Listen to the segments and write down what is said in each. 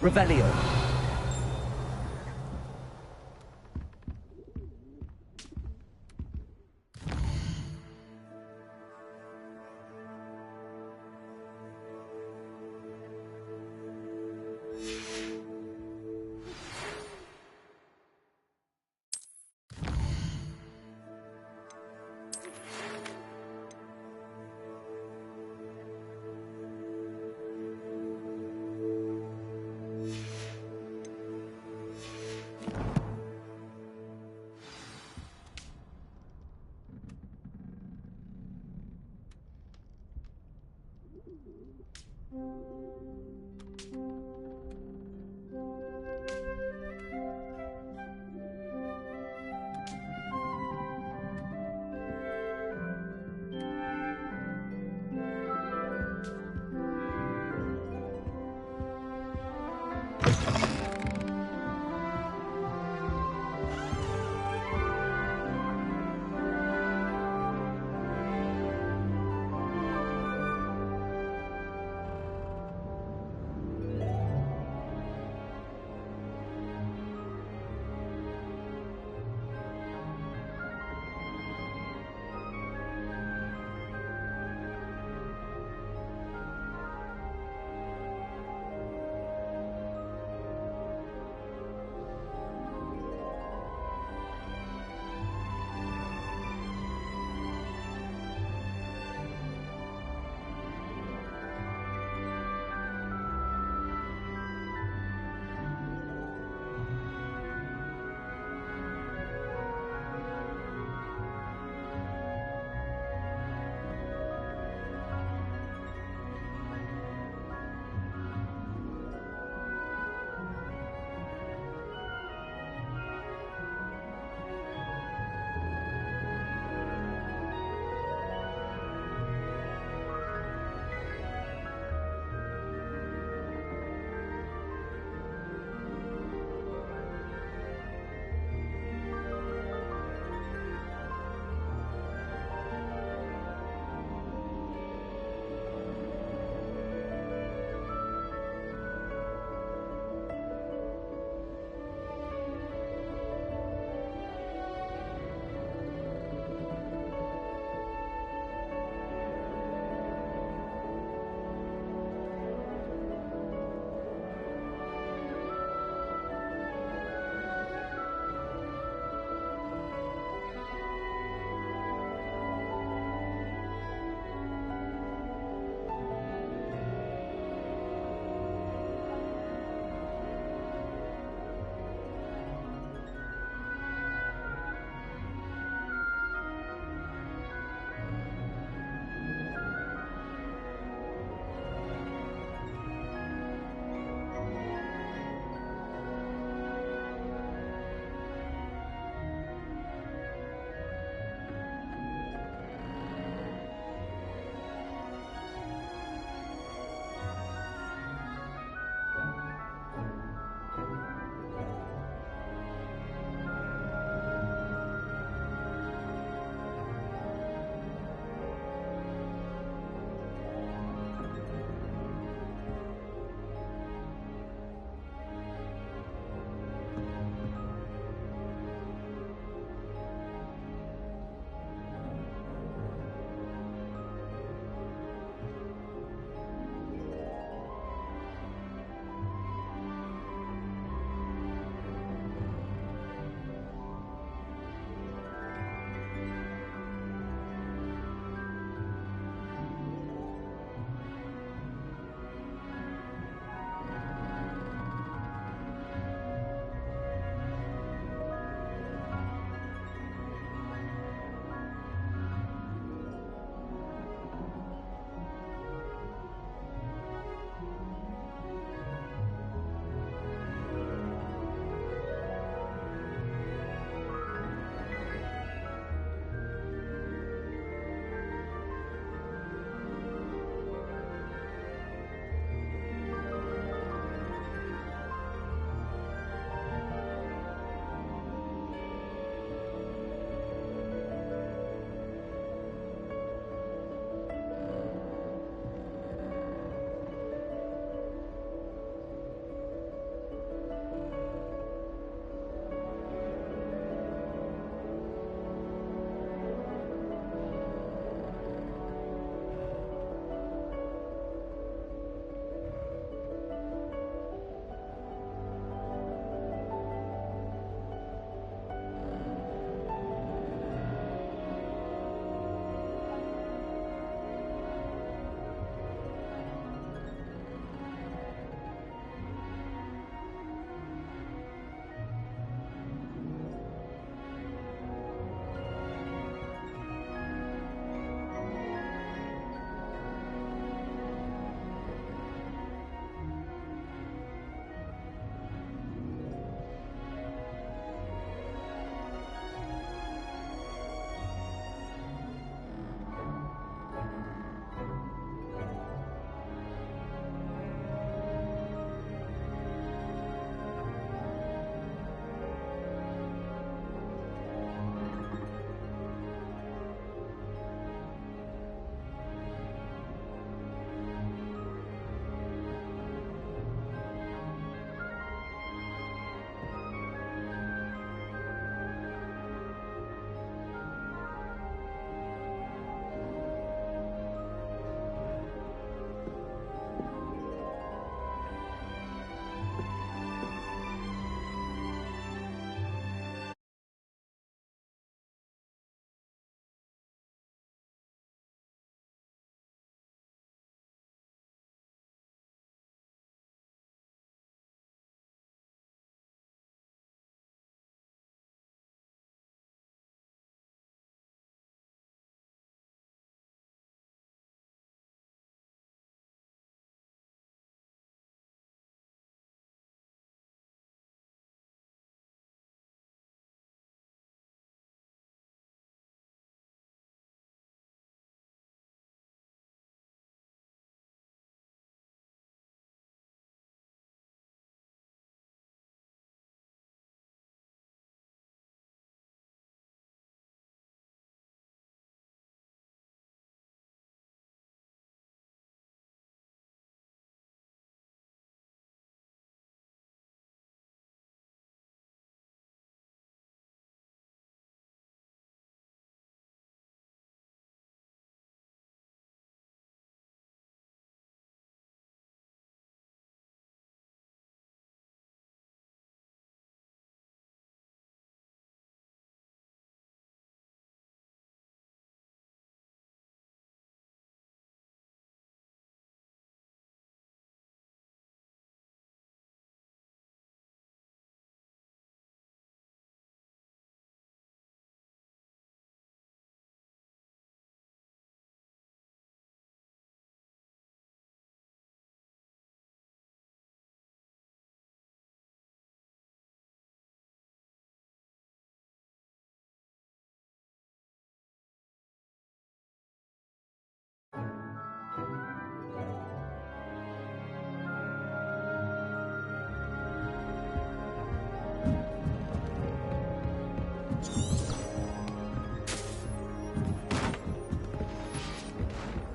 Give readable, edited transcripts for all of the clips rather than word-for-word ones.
Revelio.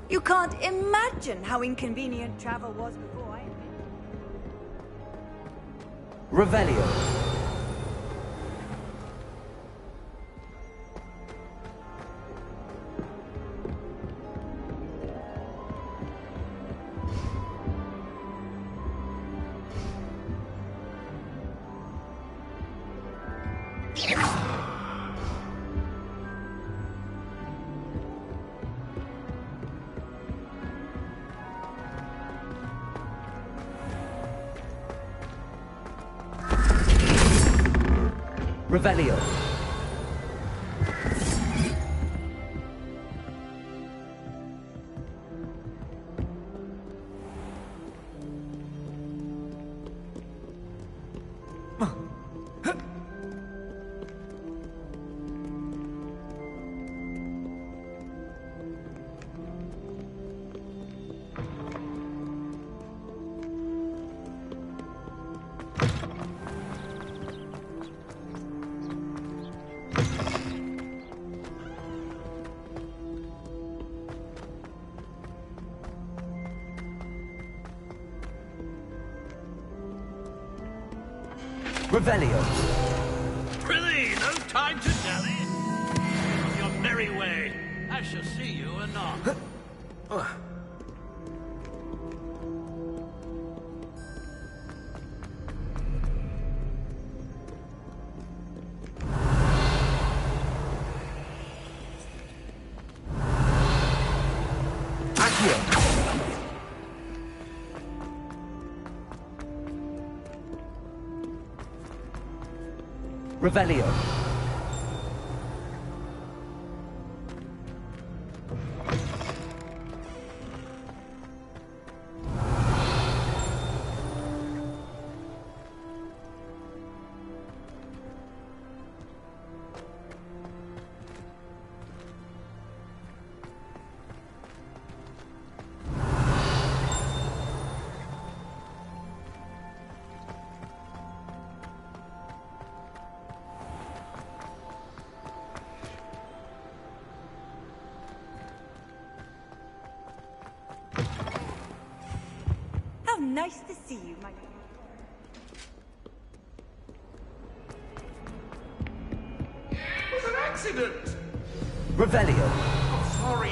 You can't imagine how inconvenient travel was before I... Revelio. Revelio. Revelio. Prithee, no time to dally. On your merry way. I shall see you anon. Revelio. How nice to see you, my... It was an accident! Revelio. I'm sorry!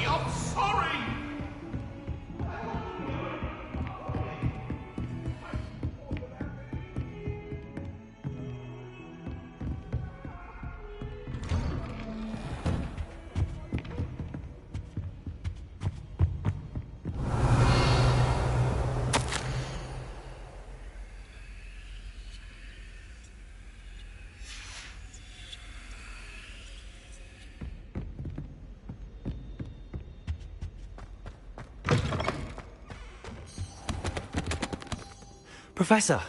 Professor,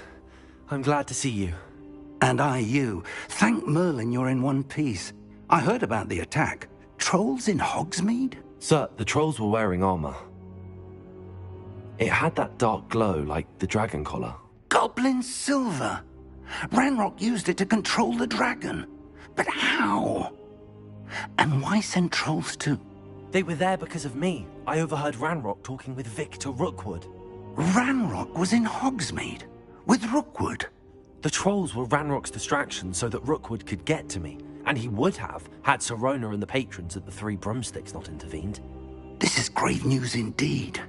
I'm glad to see you. And I you. Thank Merlin you're in one piece. I heard about the attack. Trolls in Hogsmeade? Sir, the trolls were wearing armor. It had that dark glow like the dragon collar. Goblin silver! Ranrock used it to control the dragon. But how? And why send trolls too? They were there because of me. I overheard Ranrock talking with Victor Rookwood. Ranrock was in Hogsmeade? With Rookwood? The trolls were Ranrock's distraction so that Rookwood could get to me. And he would have, had Sirona and the patrons at the Three Broomsticks not intervened. This is grave news indeed.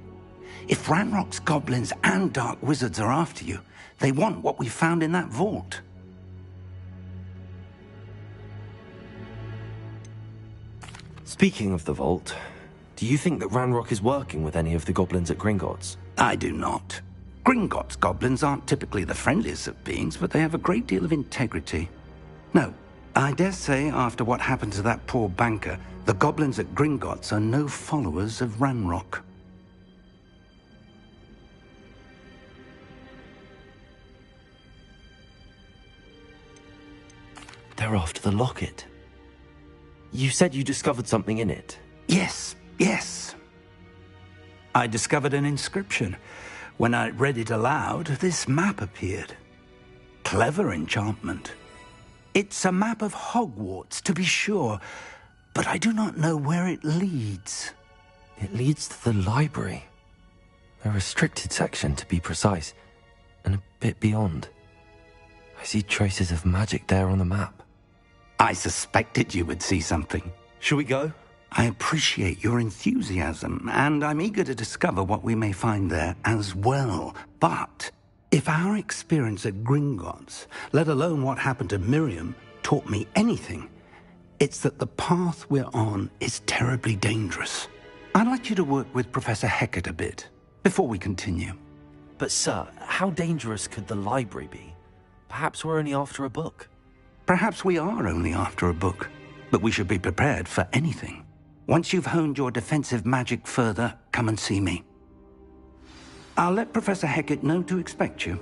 If Ranrock's goblins and dark wizards are after you, they want what we found in that vault. Speaking of the vault, do you think that Ranrock is working with any of the goblins at Gringotts? I do not. Gringotts goblins aren't typically the friendliest of beings, but they have a great deal of integrity. No, I dare say after what happened to that poor banker, the goblins at Gringotts are no followers of Ranrock. They're after the locket. You said you discovered something in it. Yes. I discovered an inscription. When I read it aloud, this map appeared. Clever enchantment. It's a map of Hogwarts, to be sure, but I do not know where it leads. It leads to the library. A restricted section, to be precise, and a bit beyond. I see traces of magic there on the map. I suspected you would see something. Shall we go? I appreciate your enthusiasm, and I'm eager to discover what we may find there as well. But if our experience at Gringotts, let alone what happened to Miriam, taught me anything, it's that the path we're on is terribly dangerous. I'd like you to work with Professor Hecat a bit before we continue. But sir, how dangerous could the library be? Perhaps we're only after a book. Perhaps we are only after a book, but we should be prepared for anything. Once you've honed your defensive magic further, come and see me. I'll let Professor Hecat know to expect you.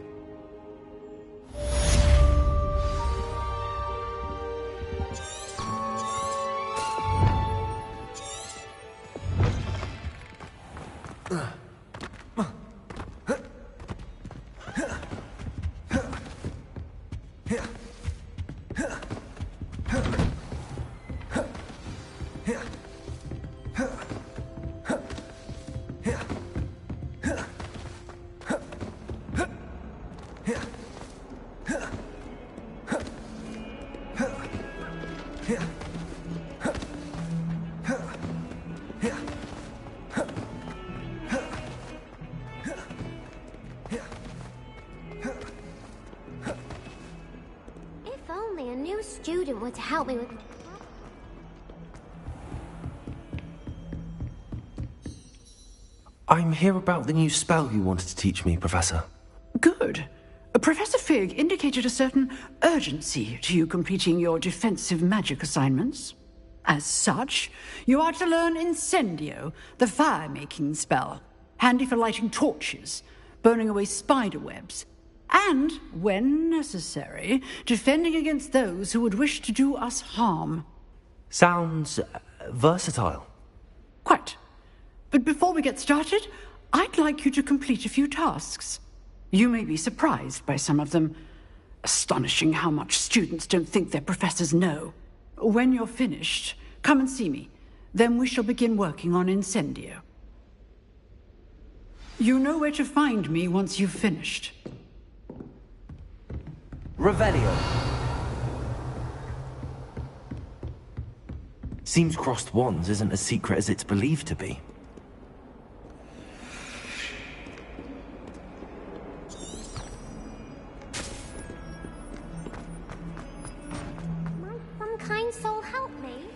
If only a new student were to help me with... I'm here about the new spell you wanted to teach me, Professor. Good. Professor Fig indicated a certain urgency to you completing your defensive magic assignments. As such, you are to learn Incendio, the fire-making spell, handy for lighting torches, burning away spider webs, and, when necessary, defending against those who would wish to do us harm. Sounds versatile. Quite. But before we get started, I'd like you to complete a few tasks. You may be surprised by some of them. Astonishing how much students don't think their professors know. When you're finished, come and see me. Then we shall begin working on Incendio. You know where to find me once you've finished. Revelio. Seems crossed wands isn't as secret as it's believed to be. Might some kind soul help me?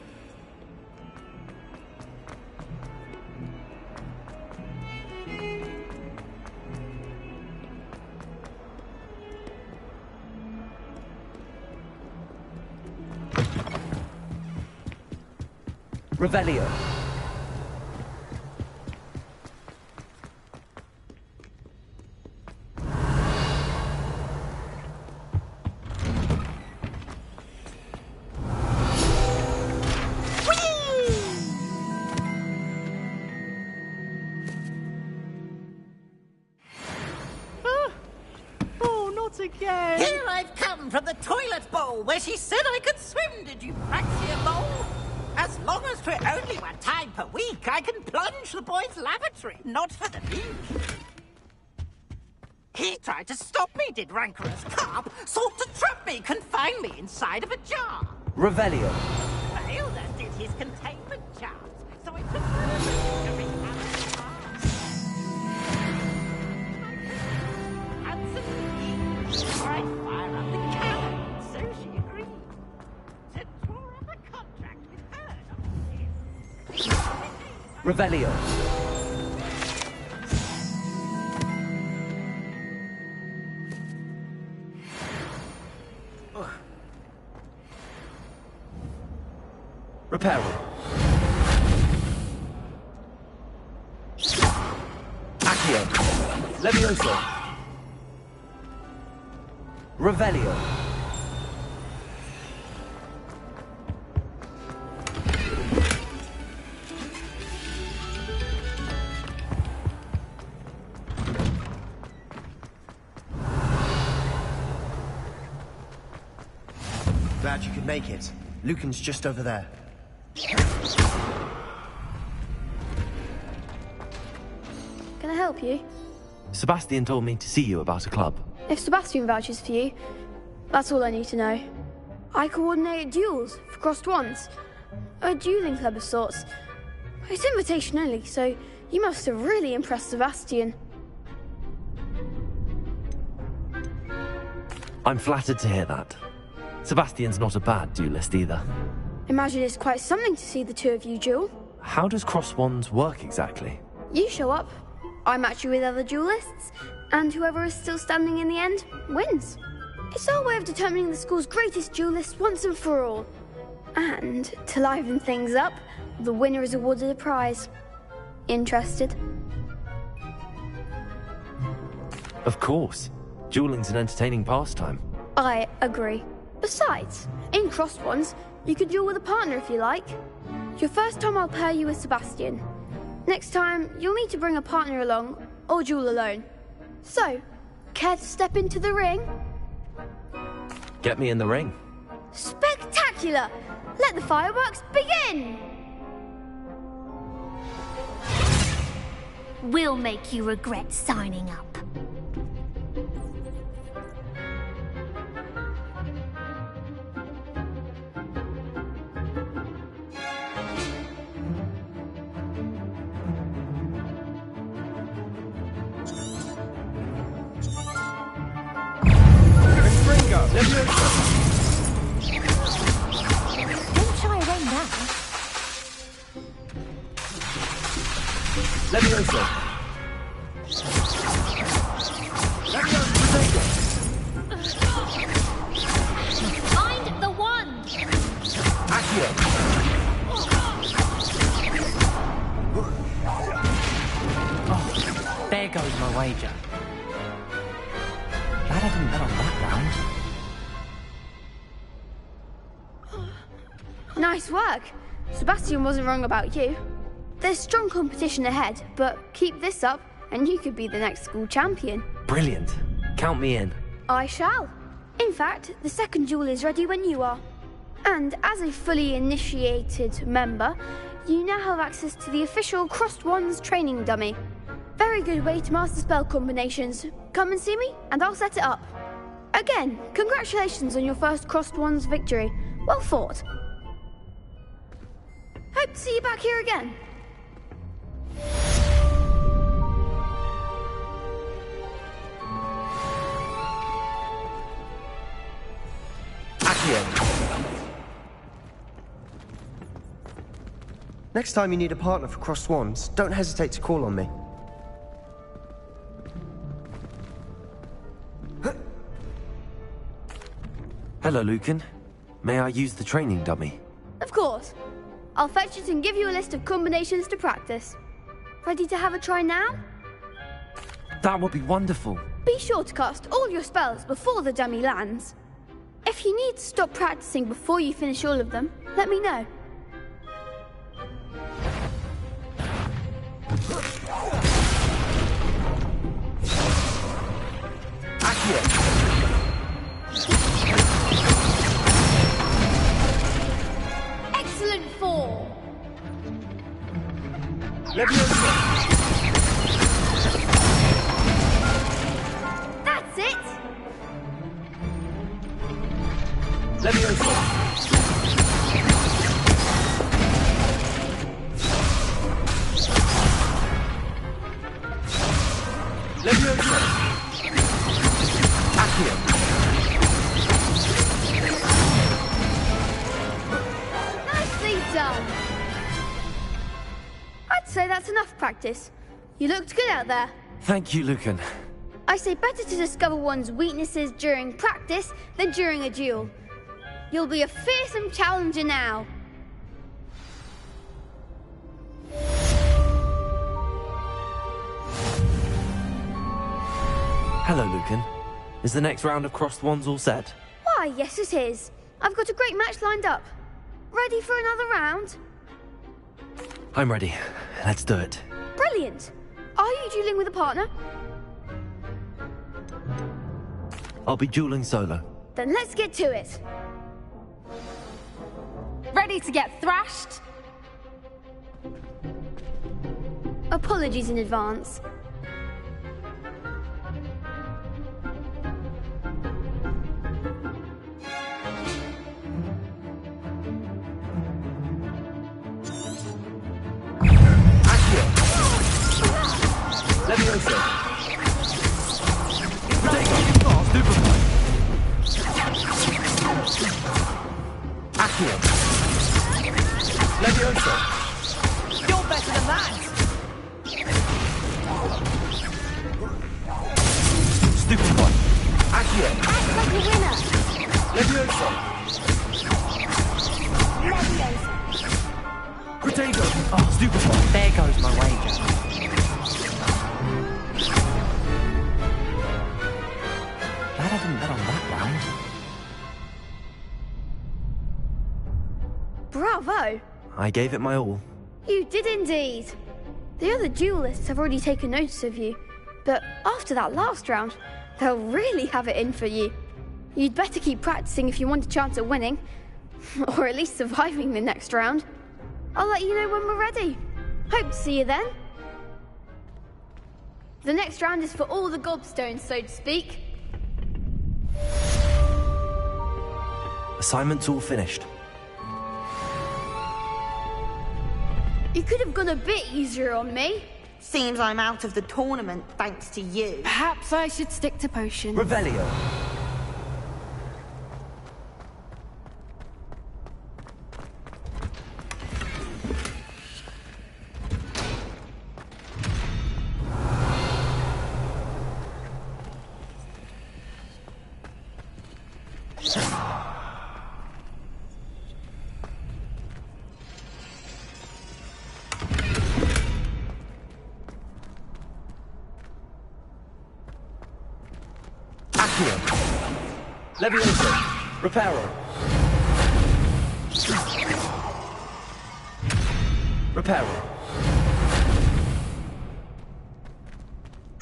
Revelio. Oh, not again! Here I've come from the toilet bowl where she said I could swim, did you praxia mole? As long as 'twere only 1 time per week, I can plunge the boy's lavatory, not for the beach. He tried to stop me, did rancorous carp, sought to trap me, confine me inside of a jar. Revelio. Failed as did his containment chart, so it took to bring out the heart. Handsome I'd fire up the cannon, so she agreed. To draw up a contract with her, not him. Revelio. Reparo. Accio. Levioso. Revelio. Glad you could make it. Lucan's just over there. can I help you? Sebastian told me to see you about a club. If Sebastian vouches for you, that's all I need to know. I coordinate duels for crossed wands. A dueling club of sorts. It's invitation only, so you must have really impressed Sebastian. I'm flattered to hear that. Sebastian's not a bad duelist either. Imagine it's quite something to see the two of you duel. How does cross wands work exactly? You show up, I match you with other duelists, and whoever is still standing in the end wins. It's our way of determining the school's greatest duelist once and for all. And to liven things up, the winner is awarded a prize. Interested? Of course. Dueling's an entertaining pastime. I agree. Besides, in crossed wands, you can duel with a partner if you like. Your first time I'll pair you with Sebastian. Next time, you'll need to bring a partner along, or duel alone. So, care to step into the ring? Get me in the ring. Spectacular! Let the fireworks begin! We'll make you regret signing up. Don't try around now. Levioso! Find the wand! Accio! Oh, there goes my wager. Glad I didn't bet on that round. Nice work. Sebastian wasn't wrong about you. There's strong competition ahead, but keep this up and you could be the next school champion. Brilliant. Count me in. I shall. In fact, the second duel is ready when you are. And as a fully initiated member, you now have access to the official Crossed Wands training dummy. Very good way to master spell combinations. Come and see me and I'll set it up. Again, congratulations on your first Crossed Wands victory. Well fought. Hope to see you back here again. Accio! Next time you need a partner for Crossed Wands, don't hesitate to call on me. Hello, Lucan. May I use the training dummy? Of course. I'll fetch it and give you a list of combinations to practice. Ready to have a try now? That would be wonderful. Be sure to cast all your spells before the dummy lands. If you need to stop practicing before you finish all of them, let me know. Excellent fall. That's it. Nicely done. I'd say that's enough practice. You looked good out there. Thank you, Lucan. I say better to discover one's weaknesses during practice than during a duel. You'll be a fearsome challenger now. Hello, Lucan. Is the next round of Crossed Wands all set? Why, yes it is. I've got a great match lined up. Ready for another round? I'm ready. Let's do it. Brilliant. Are you dueling with a partner? I'll be dueling solo. Then let's get to it. Ready to get thrashed? Apologies in advance. Levioso! You're better than that! Stupefy! Accio! Act like a winner! Levioso! Leviosa! Protego! Oh, Stupefy! There goes my wager. Glad I didn't bet on that round. Bravo! I gave it my all. You did indeed. The other duelists have already taken notice of you, but after that last round, they'll really have it in for you. You'd better keep practicing if you want a chance at winning, or at least surviving the next round. I'll let you know when we're ready. Hope to see you then. The next round is for all the gobstones, so to speak. Assignment's all finished. You could have gone a bit easier on me. Seems I'm out of the tournament thanks to you. Perhaps I should stick to potions. Revelio! Accio! Levioso! Reparo! Reparo!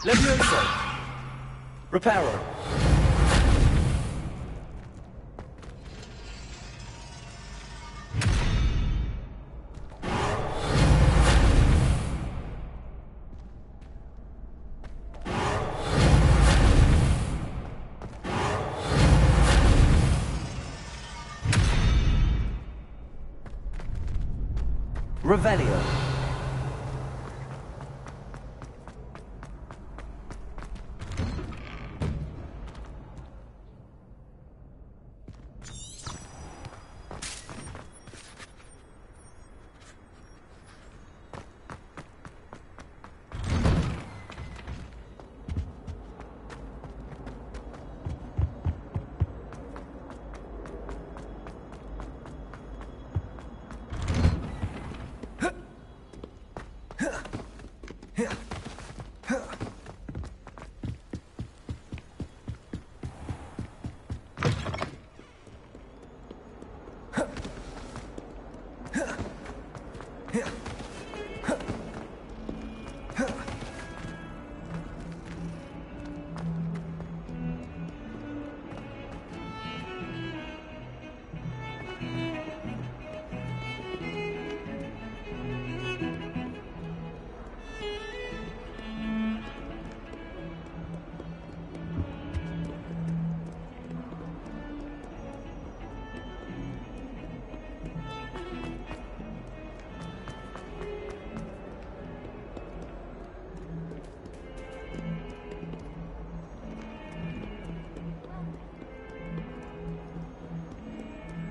Levioso! Reparo! Revelio.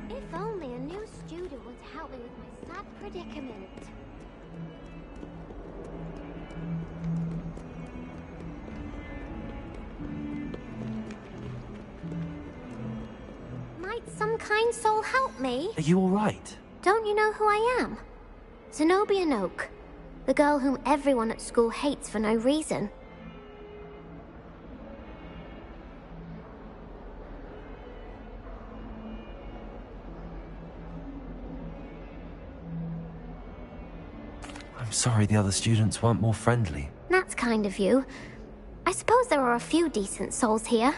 If only a new student would help me with my sad predicament. Might some kind soul help me? Are you all right? Don't you know who I am? Zenobia Noak, the girl whom everyone at school hates for no reason. I'm sorry the other students weren't more friendly. That's kind of you. I suppose there are a few decent souls here.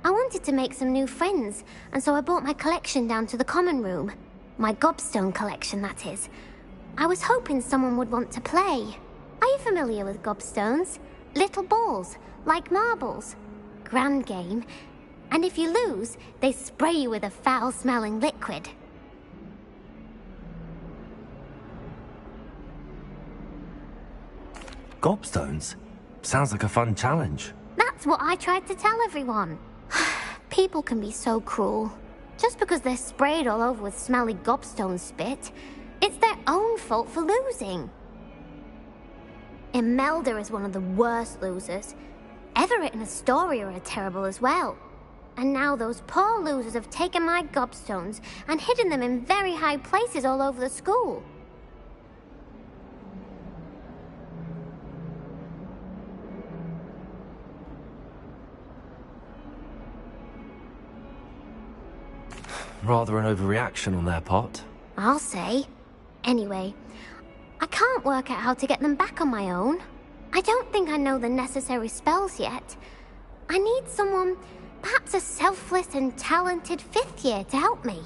I wanted to make some new friends, and so I brought my collection down to the common room. My gobstone collection, that is. I was hoping someone would want to play. Are you familiar with gobstones? Little balls, like marbles. Grand game. And if you lose, they spray you with a foul-smelling liquid. Gobstones? Sounds like a fun challenge. That's what I tried to tell everyone. People can be so cruel. Just because they're sprayed all over with smelly gobstone spit It's their own fault for losing. Imelda is one of the worst losers. Everett and Astoria are terrible as well. And now those poor losers have taken my gobstones and hidden them in very high places all over the school. Rather an overreaction on their part. I'll say. Anyway, I can't work out how to get them back on my own. I don't think I know the necessary spells yet. I need someone, perhaps a selfless and talented 5th year to help me.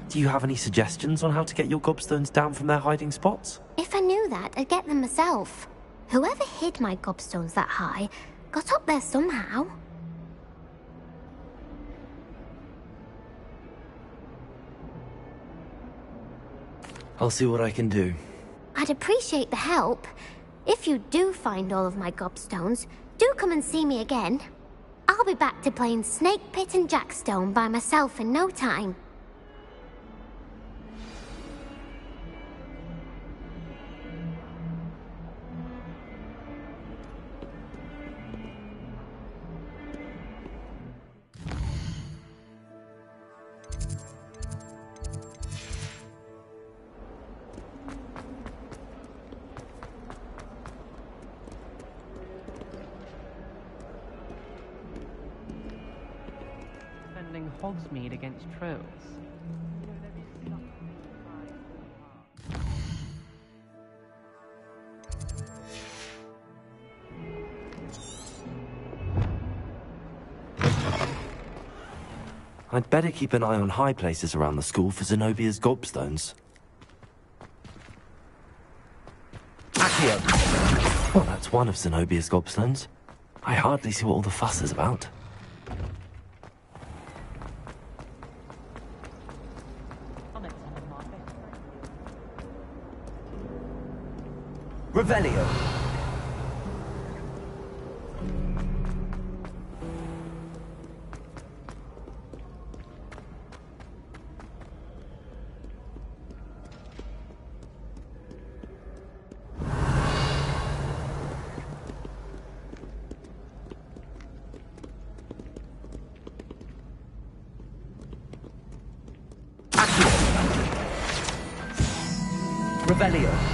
Do you have any suggestions on how to get your gobstones down from their hiding spots? If I knew that, I'd get them myself. Whoever hid my gobstones that high got up there somehow. I'll see what I can do. I'd appreciate the help. If you do find all of my gobstones, do come and see me again. I'll be back to playing Snake Pit and Jackstone by myself in no time. Hogsmeade against Trolls. I'd better keep an eye on high places around the school for Zenobia's gobstones. Accio! Well, that's one of Zenobia's gobstones. I hardly see what all the fuss is about. Revelio. Revelio.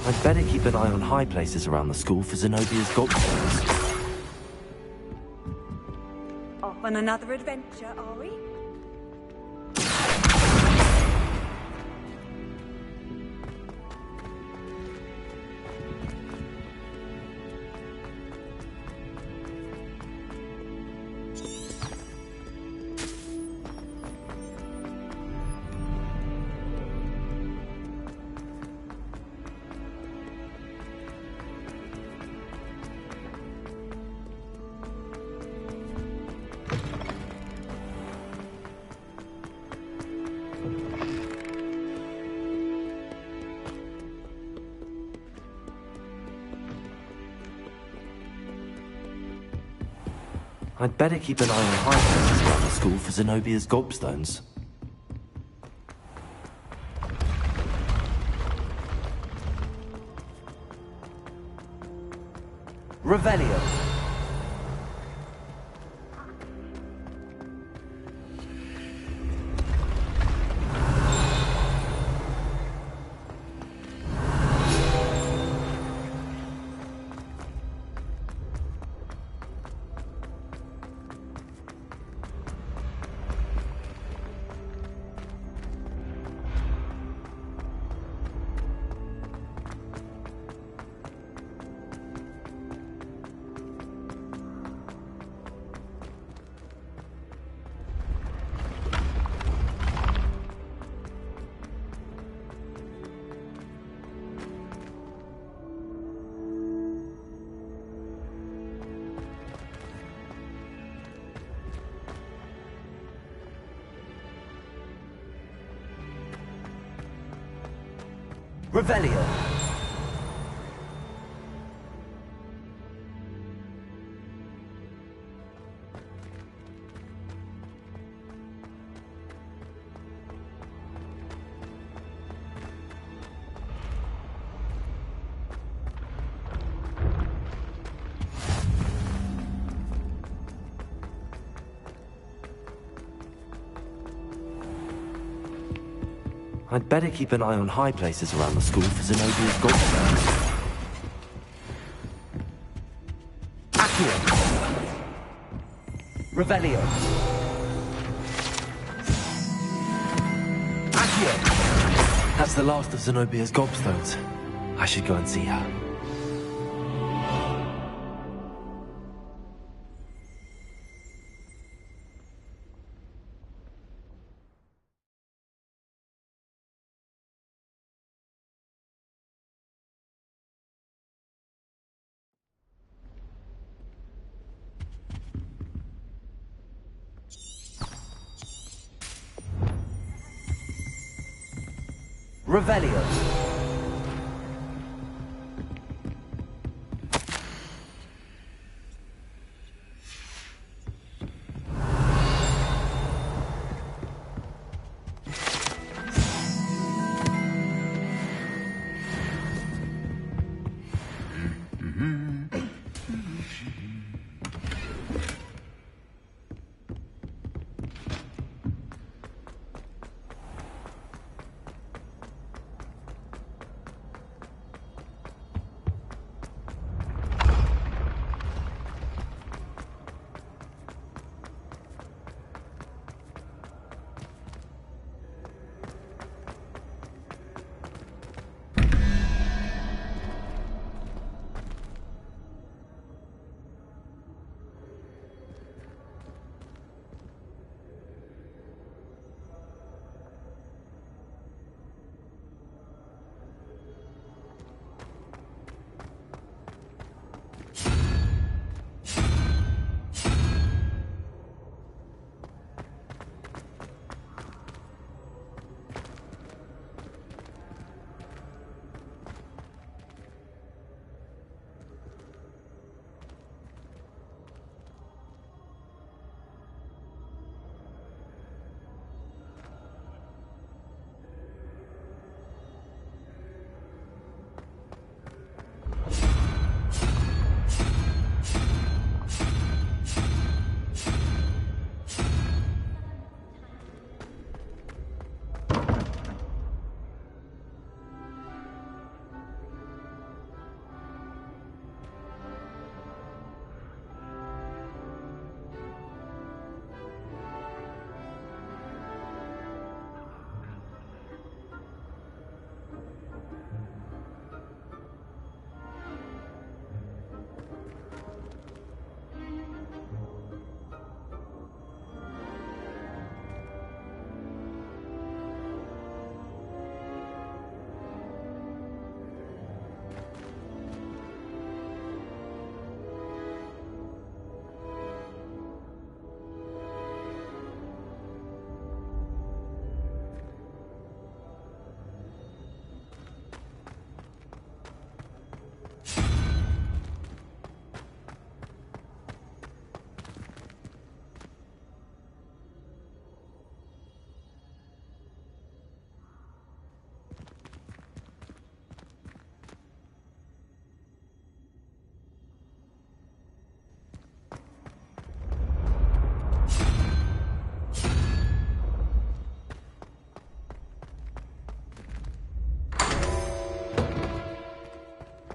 I'd better keep an eye on high places around the school for Zenobia's gobstones. Off on another adventure, are we? I'd better keep an eye on high places around the school for Zenobia's gobstones. Revelio. Revelio. I'd better keep an eye on high places around the school for Zenobia's gobstones. Accio. Revelio. Accio. That's the last of Zenobia's gobstones. I should go and see her. Revelio.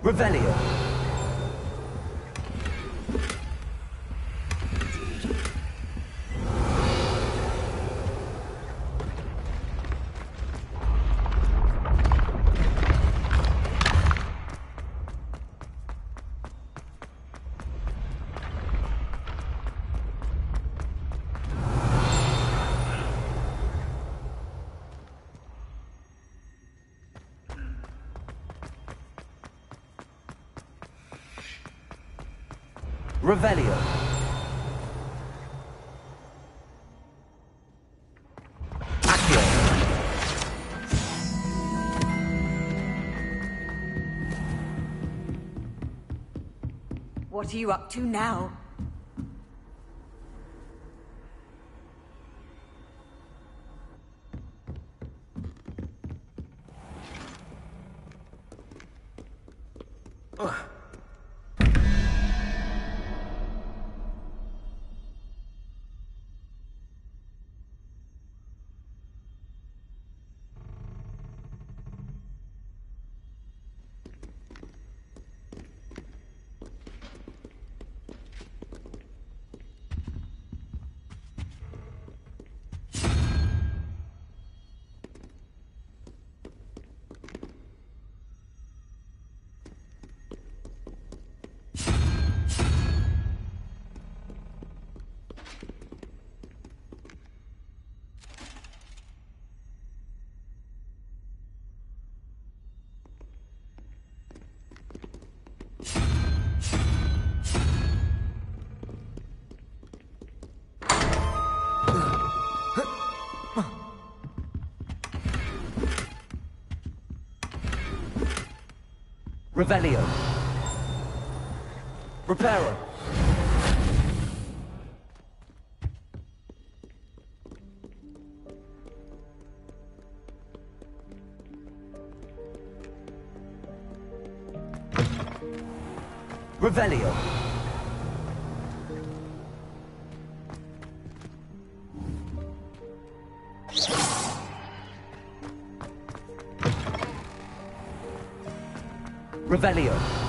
Revelio. Revelio. Accio. What are you up to now? Revelio. Reparo. Revelio. Revelio.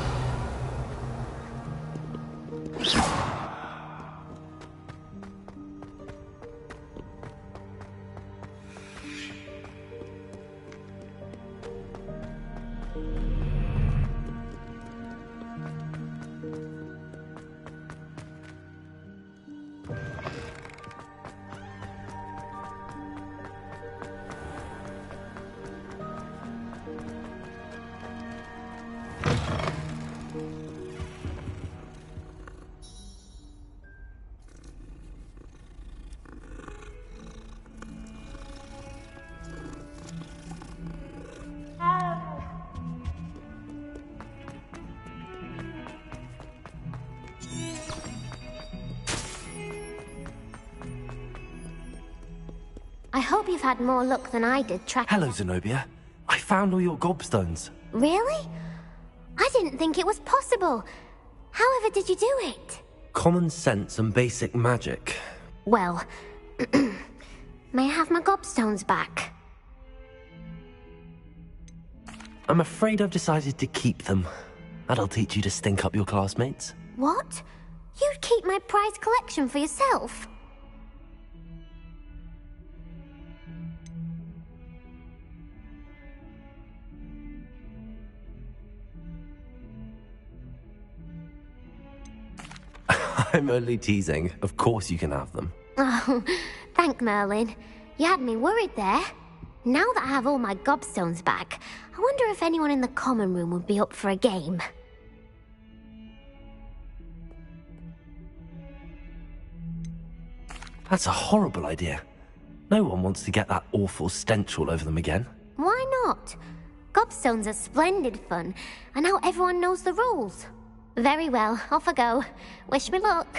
I hope you've had more luck than I did tracking... Hello, Zenobia. I found all your gobstones. Really? I didn't think it was possible. However did you do it? Common sense and basic magic. Well, may I have my gobstones back? I'm afraid I've decided to keep them. That'll teach you to stink up your classmates. What? You'd keep my prized collection for yourself? I'm only teasing. Of course you can have them. Oh, thank Merlin. You had me worried there. Now that I have all my gobstones back, I wonder if anyone in the common room would be up for a game. That's a horrible idea. No one wants to get that awful stench all over them again. Why not? Gobstones are splendid fun, and now everyone knows the rules. Very well, off I go. Wish me luck.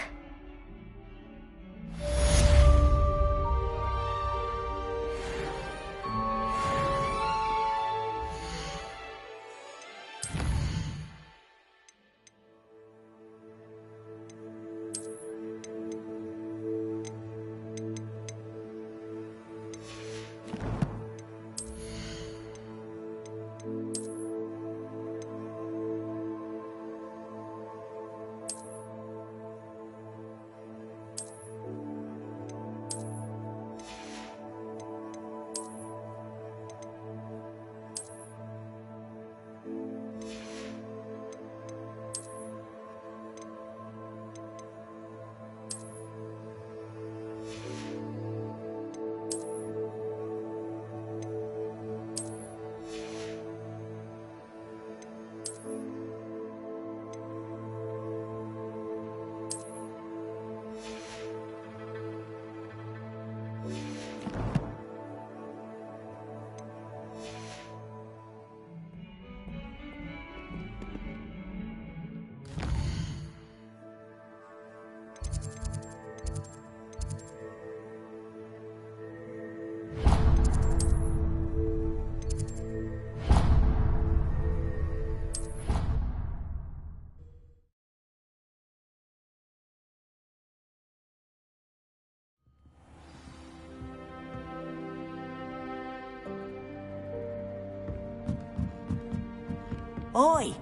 Oi,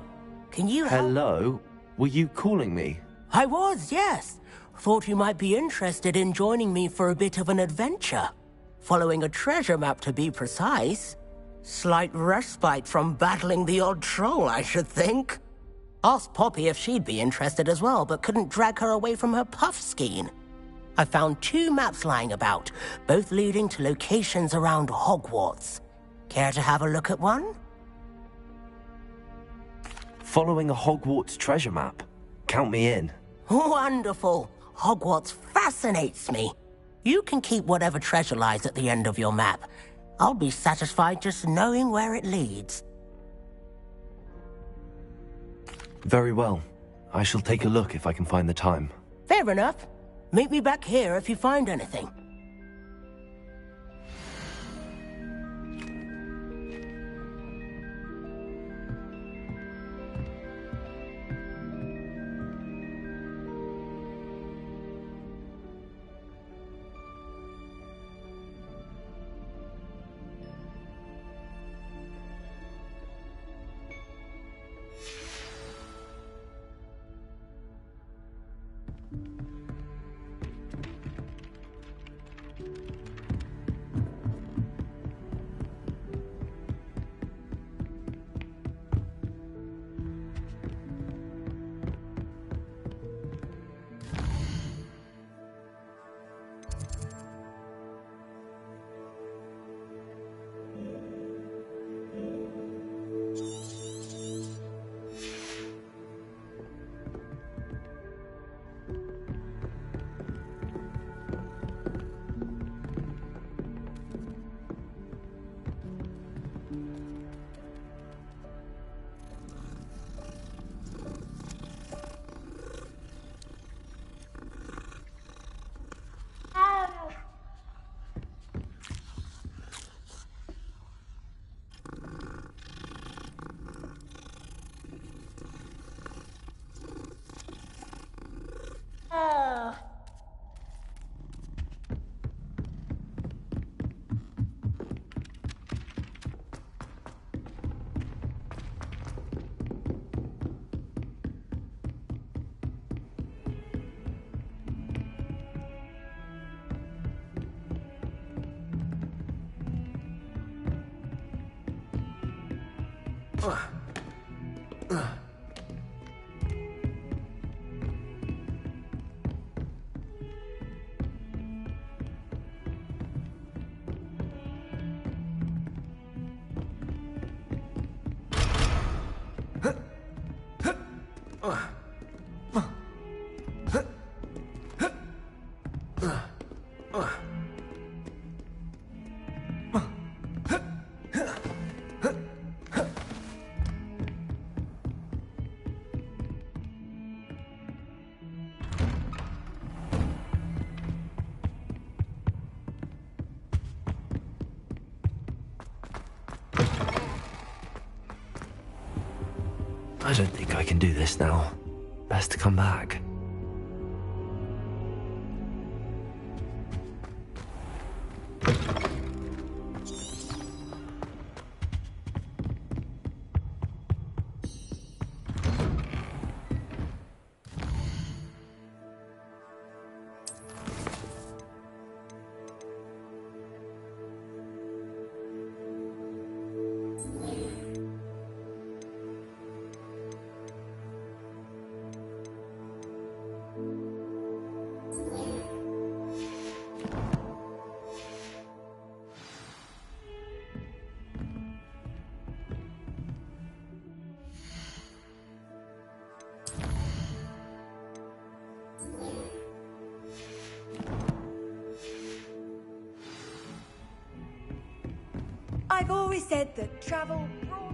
can you help? Hello? Were you calling me? I was, yes. Thought you might be interested in joining me for a bit of an adventure. Following a treasure map, to be precise. Slight respite from battling the odd troll, I should think. Asked Poppy if she'd be interested as well, but couldn't drag her away from her puffskein. I found 2 maps lying about, both leading to locations around Hogwarts. Care to have a look at one? Following a Hogwarts treasure map. Count me in. Wonderful. Hogwarts fascinates me. You can keep whatever treasure lies at the end of your map. I'll be satisfied just knowing where it leads. Very well. I shall take a look if I can find the time. Fair enough. Meet me back here if you find anything. I don't think I can do this now. Best to come back. I've always said that travel brought...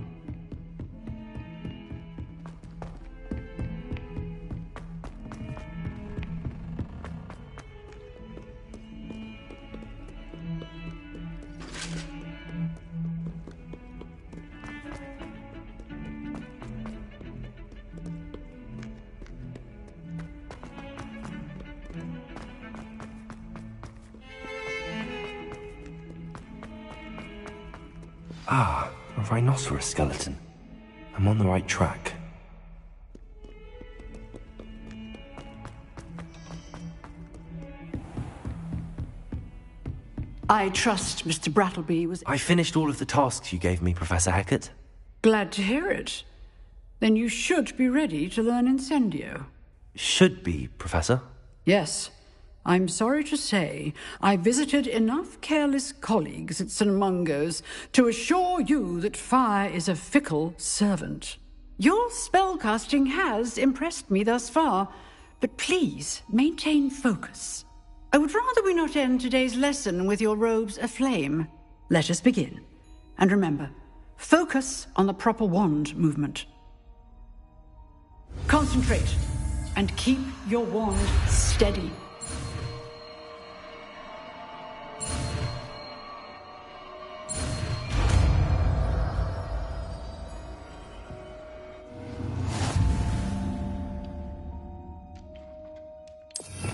Ah, a rhinoceros skeleton. I'm on the right track. I trust Mr. Brattleby was... I finished all of the tasks you gave me, Professor Hecat. Glad to hear it. Then you should be ready to learn Incendio. Should be, Professor. Yes. I'm sorry to say, I visited enough careless colleagues at St. Mungo's to assure you that fire is a fickle servant. Your spellcasting has impressed me thus far, but please maintain focus. I would rather we not end today's lesson with your robes aflame. Let us begin. And remember, focus on the proper wand movement. Concentrate, and keep your wand steady.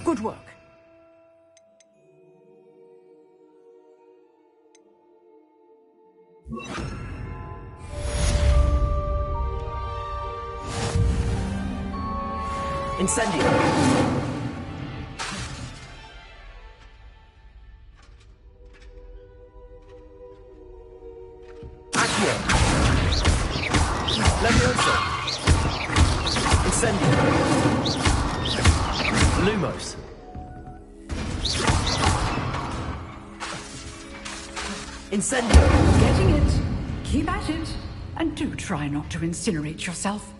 Good work. Incendio! Accio! Levioso! Incendio! Lumos! Incendio! Getting it. Keep at it. And do try not to incinerate yourself.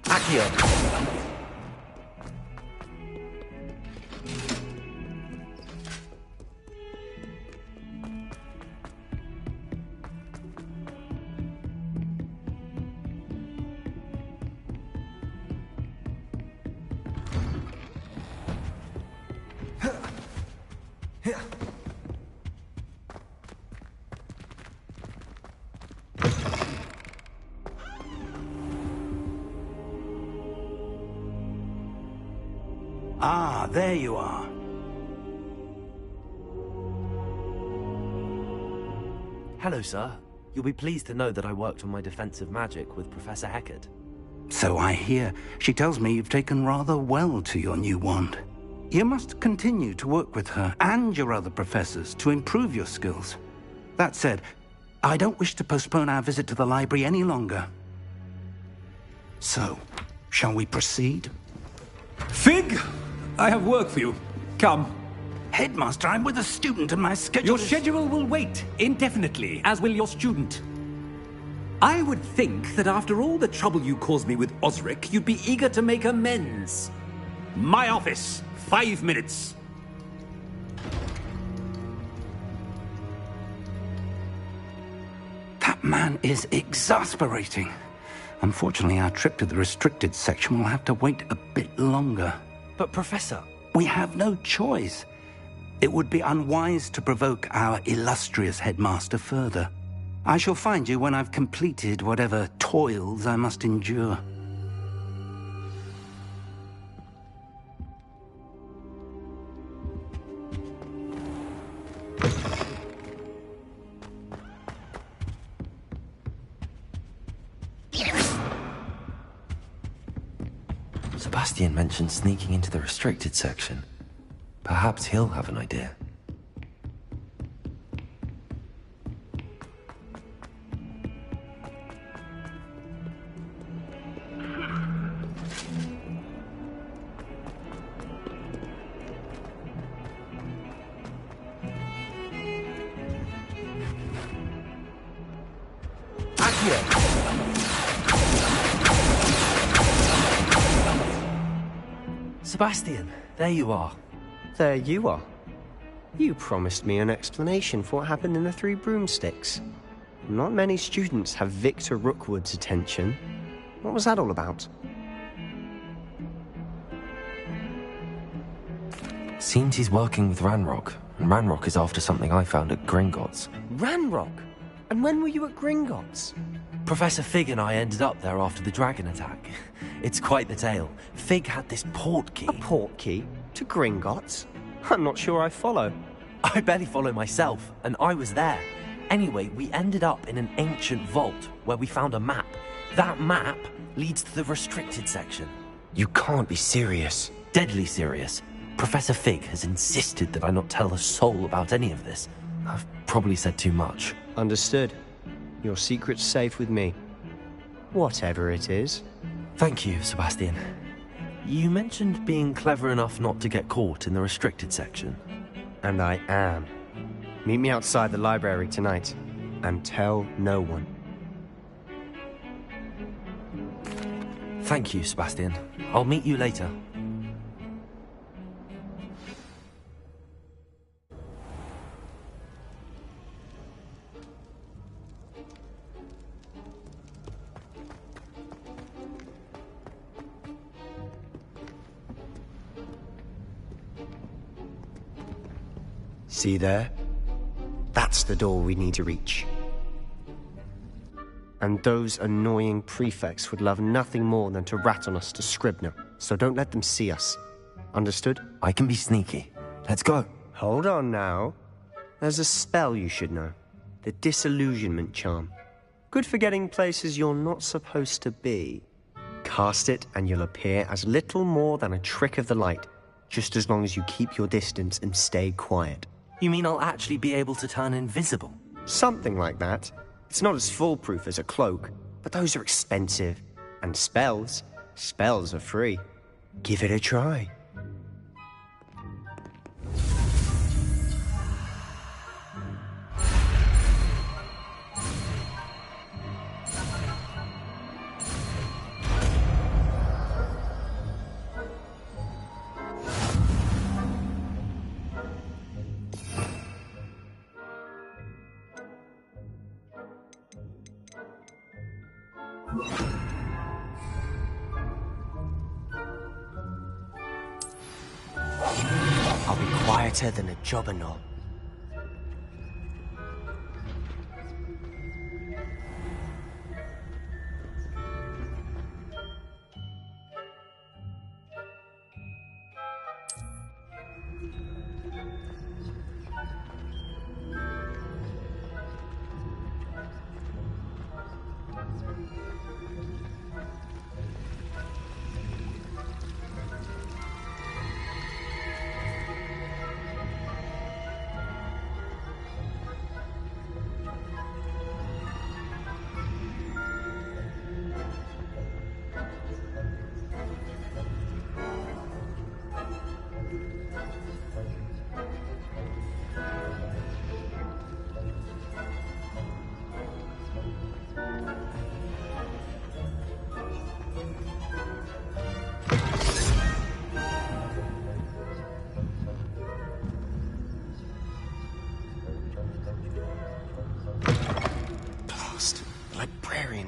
Accio! Ah, there you are. Hello, sir. You'll be pleased to know that I worked on my defensive magic with Professor Hecat. So I hear. She tells me you've taken rather well to your new wand. You must continue to work with her and your other professors to improve your skills. That said, I don't wish to postpone our visit to the library any longer. So, shall we proceed? Fig! I have work for you. Come. Headmaster, I'm with a student and my schedule Your schedule will wait indefinitely, as will your student. I would think that after all the trouble you caused me with Osric, you'd be eager to make amends. My office. 5 minutes. That man is exasperating. Unfortunately, our trip to the restricted section will have to wait a bit longer. But, Professor... We have no choice. It would be unwise to provoke our illustrious headmaster further. I shall find you when I've completed whatever toils I must endure. Sebastian mentioned sneaking into the restricted section. Perhaps he'll have an idea. Sebastian, there you are. There you are. You promised me an explanation for what happened in the Three Broomsticks. Not many students have Victor Rookwood's attention. What was that all about? Seems he's working with Ranrock, And Ranrock is after something I found at Gringotts. Ranrock? And when were you at Gringotts? Professor Fig and I ended up there after the dragon attack. It's quite the tale. Fig had this port key. A port key? To Gringotts? I'm not sure I follow. I barely follow myself, and I was there. Anyway, we ended up in an ancient vault where we found a map. That map leads to the restricted section. You can't be serious. Deadly serious. Professor Fig has insisted that I not tell a soul about any of this. I've probably said too much. Understood. Your secret's safe with me. Whatever it is. Thank you, Sebastian. You mentioned being clever enough not to get caught in the restricted section. And I am. Meet me outside the library tonight, and tell no one. Thank you, Sebastian. I'll meet you later. See there? That's the door we need to reach. And those annoying prefects would love nothing more than to rat on us to Scribner, so don't let them see us. Understood? I can be sneaky. Let's go. Hold on now. There's a spell you should know. The Disillusionment Charm. Good for getting places you're not supposed to be. Cast it and you'll appear as little more than a trick of the light, just as long as you keep your distance and stay quiet. You mean I'll actually be able to turn invisible? Something like that. It's not as foolproof as a cloak, but those are expensive. And spells are free. Give it a try. I'll be quieter than a jobberknoll.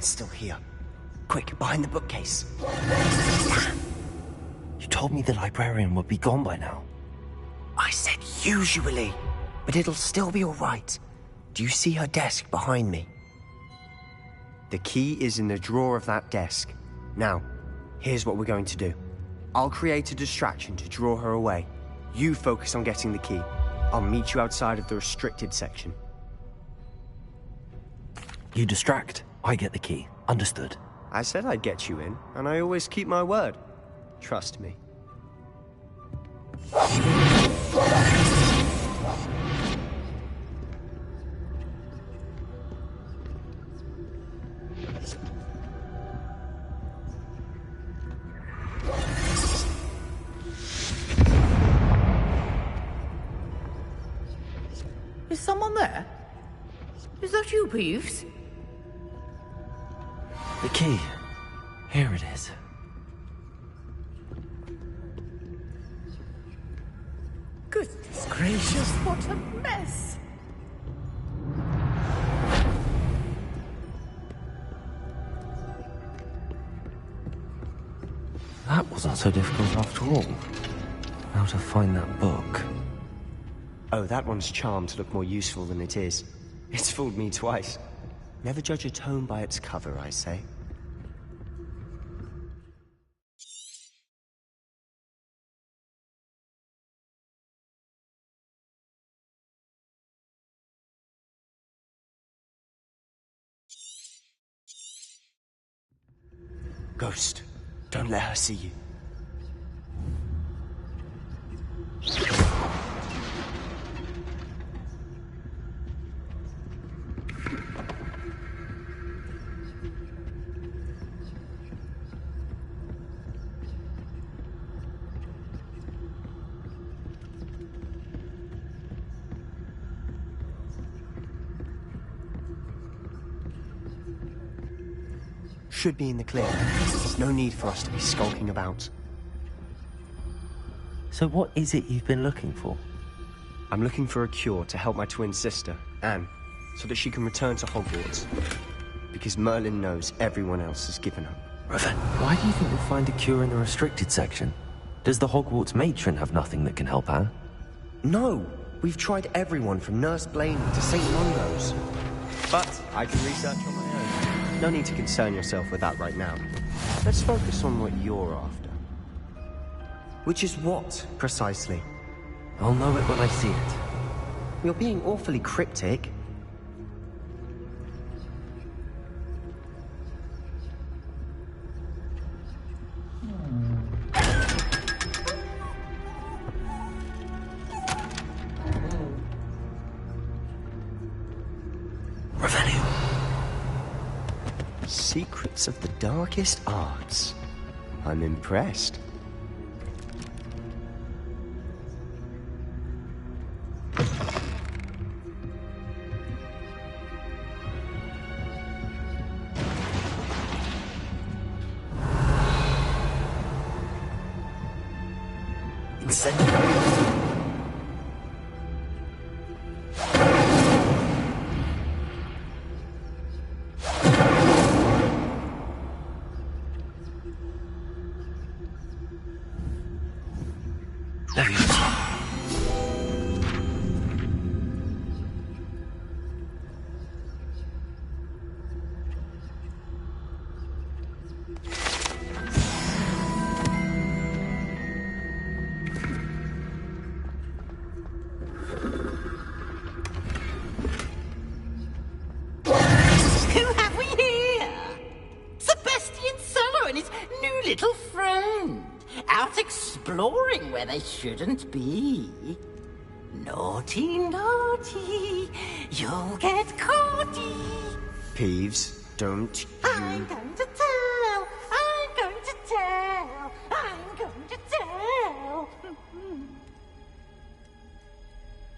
Still here. Quick, behind the bookcase. You told me the librarian would be gone by now. I said usually, but it'll still be all right. Do you see her desk behind me? The key is in the drawer of that desk. Now, here's what we're going to do. I'll create a distraction to draw her away. You focus on getting the key. I'll meet you outside of the restricted section. You distract. I get the key. Understood. I said I'd get you in, and I always keep my word. Trust me. Is someone there? Is that you, Peeves? The key. Here it is. Goodness gracious, what a mess! That wasn't so difficult after all. How to find that book. Oh, that one's charmed to look more useful than it is. It's fooled me twice. Never judge a tome by its cover, I say. Ghost, don't let her see you. Should be in the clear. There's no need for us to be skulking about. So what is it you've been looking for? I'm looking for a cure to help my twin sister, Anne, so that she can return to Hogwarts. Because Merlin knows everyone else has given up. Why do you think we'll find a cure in the restricted section? Does the Hogwarts matron have nothing that can help Anne? No! We've tried everyone from Nurse Blaine to St. Mungo's. But I can research on my own. No need to concern yourself with that right now. Let's focus on what you're after. Which is what, precisely? I'll know it when I see it. You're being awfully cryptic. Secrets of the darkest arts. I'm impressed. Where they shouldn't be. Naughty, naughty, you'll get caughty. Peeves, don't you... I'm going to tell, I'm going to tell, I'm going to tell.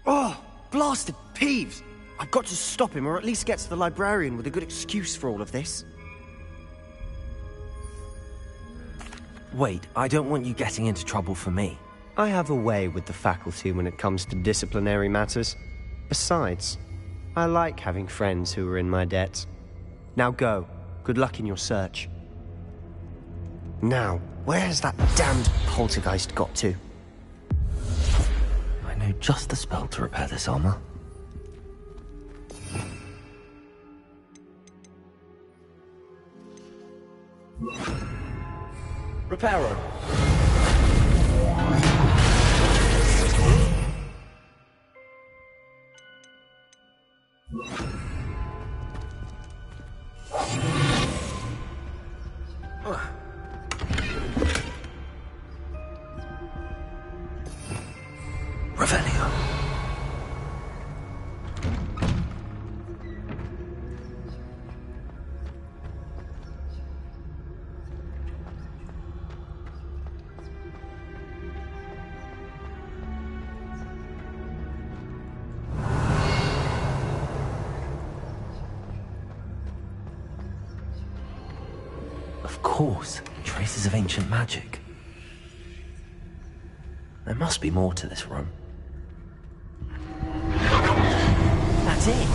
Oh, blasted Peeves! I've got to stop him, or at least get to the librarian with a good excuse for all of this. Wait, I don't want you getting into trouble for me. I have a way with the faculty when it comes to disciplinary matters. Besides, I like having friends who are in my debt. Now go. Good luck in your search. Now, where's that damned poltergeist got to? I know just the spell to repair this armor. Reparo. Revelio. Of course, traces of ancient magic. There must be more to this room. That's it!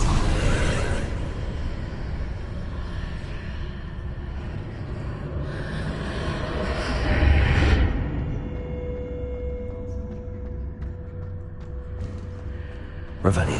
Revelio.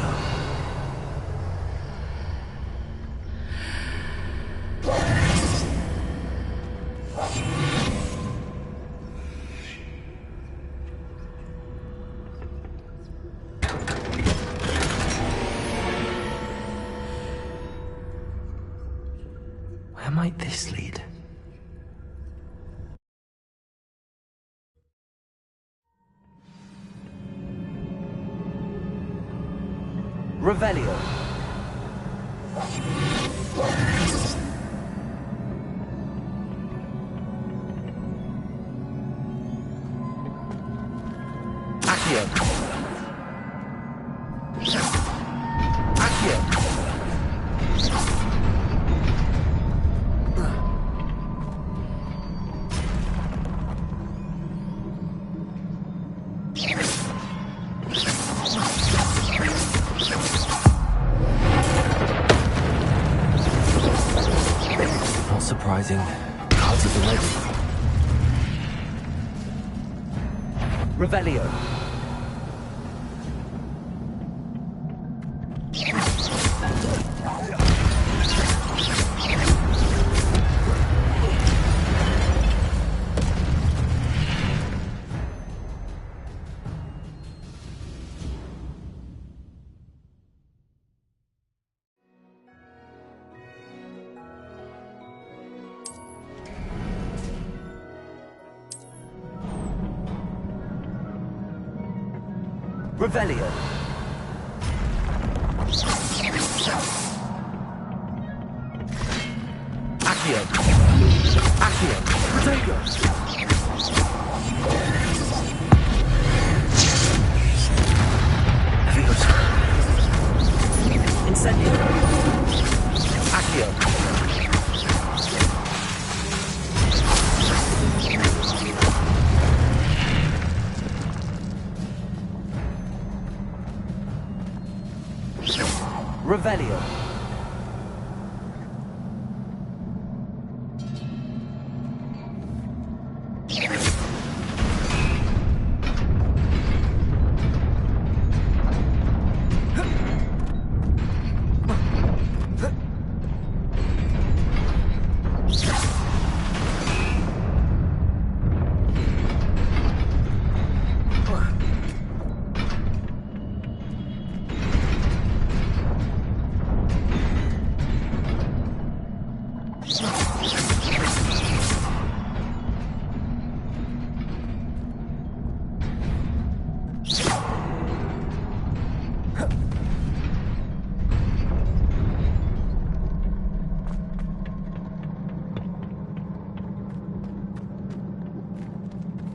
Where might this lead? Revelio. Accio. Accio. Not surprising. Cards at the ready. Revelio. Revelio. Accio. Accio. Protego. Leviosa. Incendio. Accio. Revelio.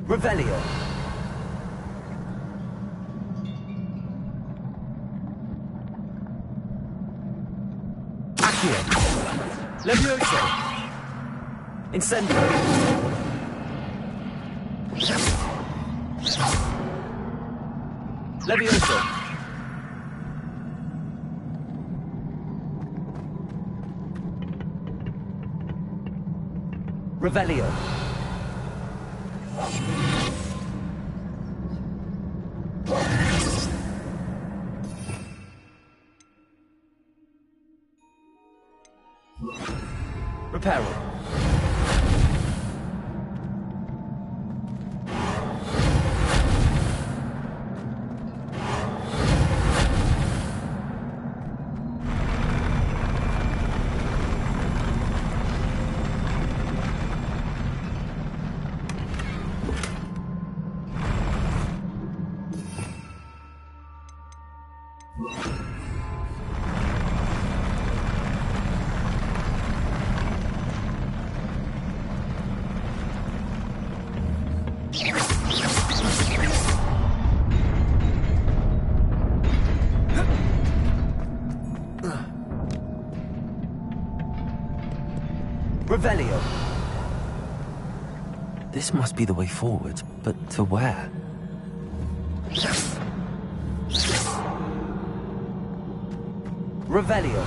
Revelio. Accio. Levioso. Incendio. Levioso. Revelio. Reparo. Revelio. This must be the way forward, but to where? Revelio.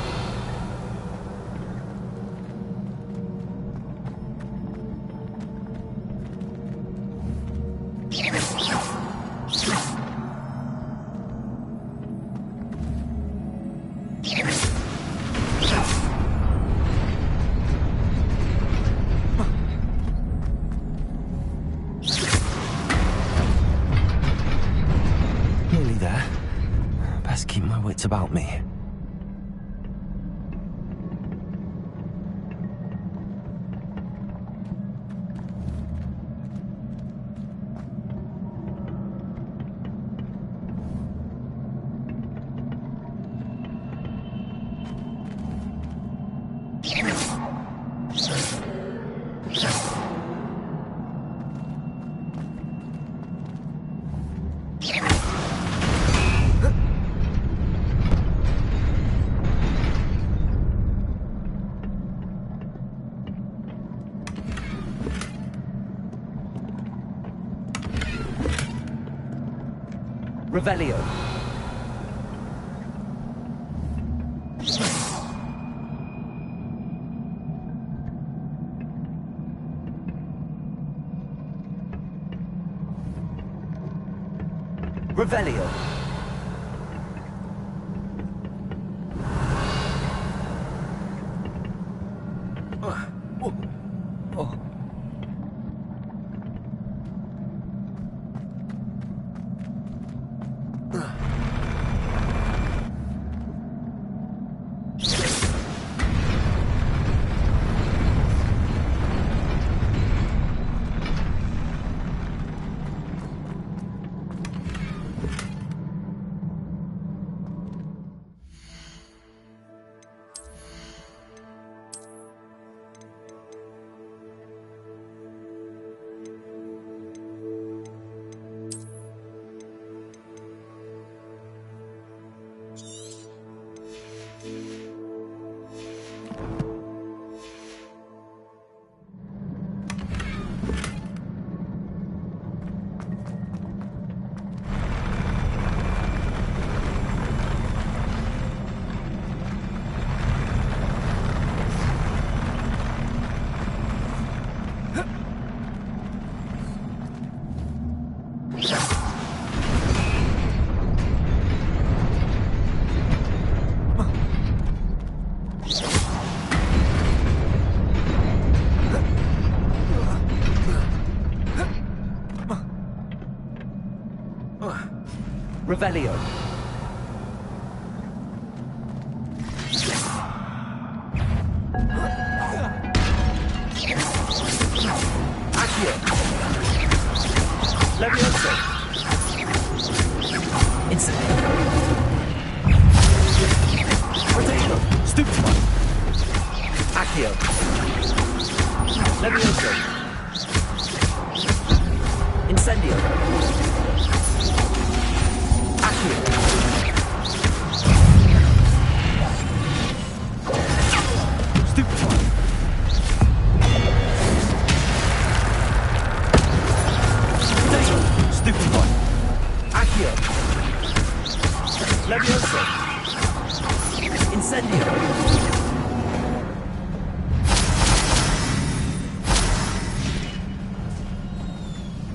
know it's about me. Revelio. Revelio. Revelio. Accio. Levioso. Incendio. Rotation. Stupefy. Accio. Levioso. Incendio. Levioso. Incendio.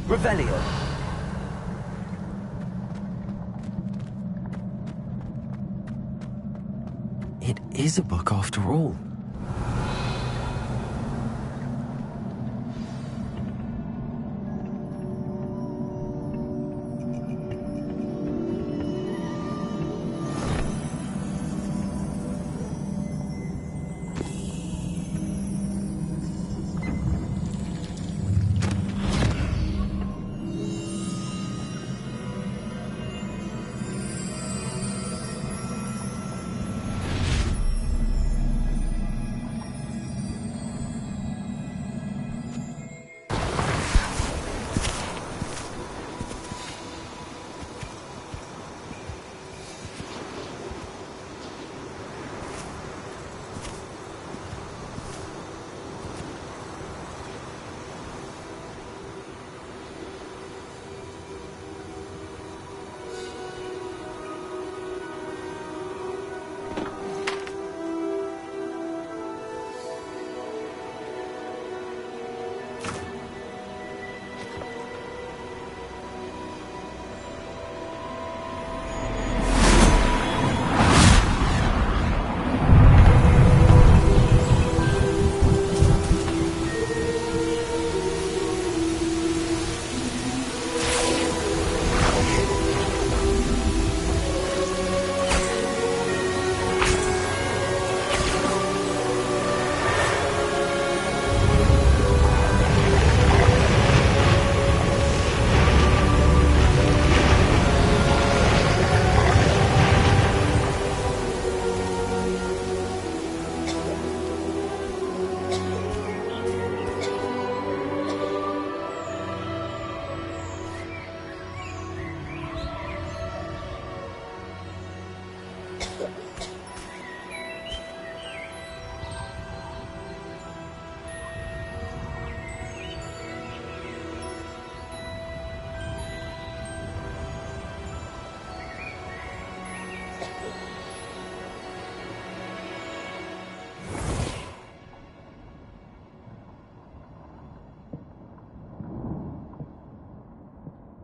Revelio. It is a book after all.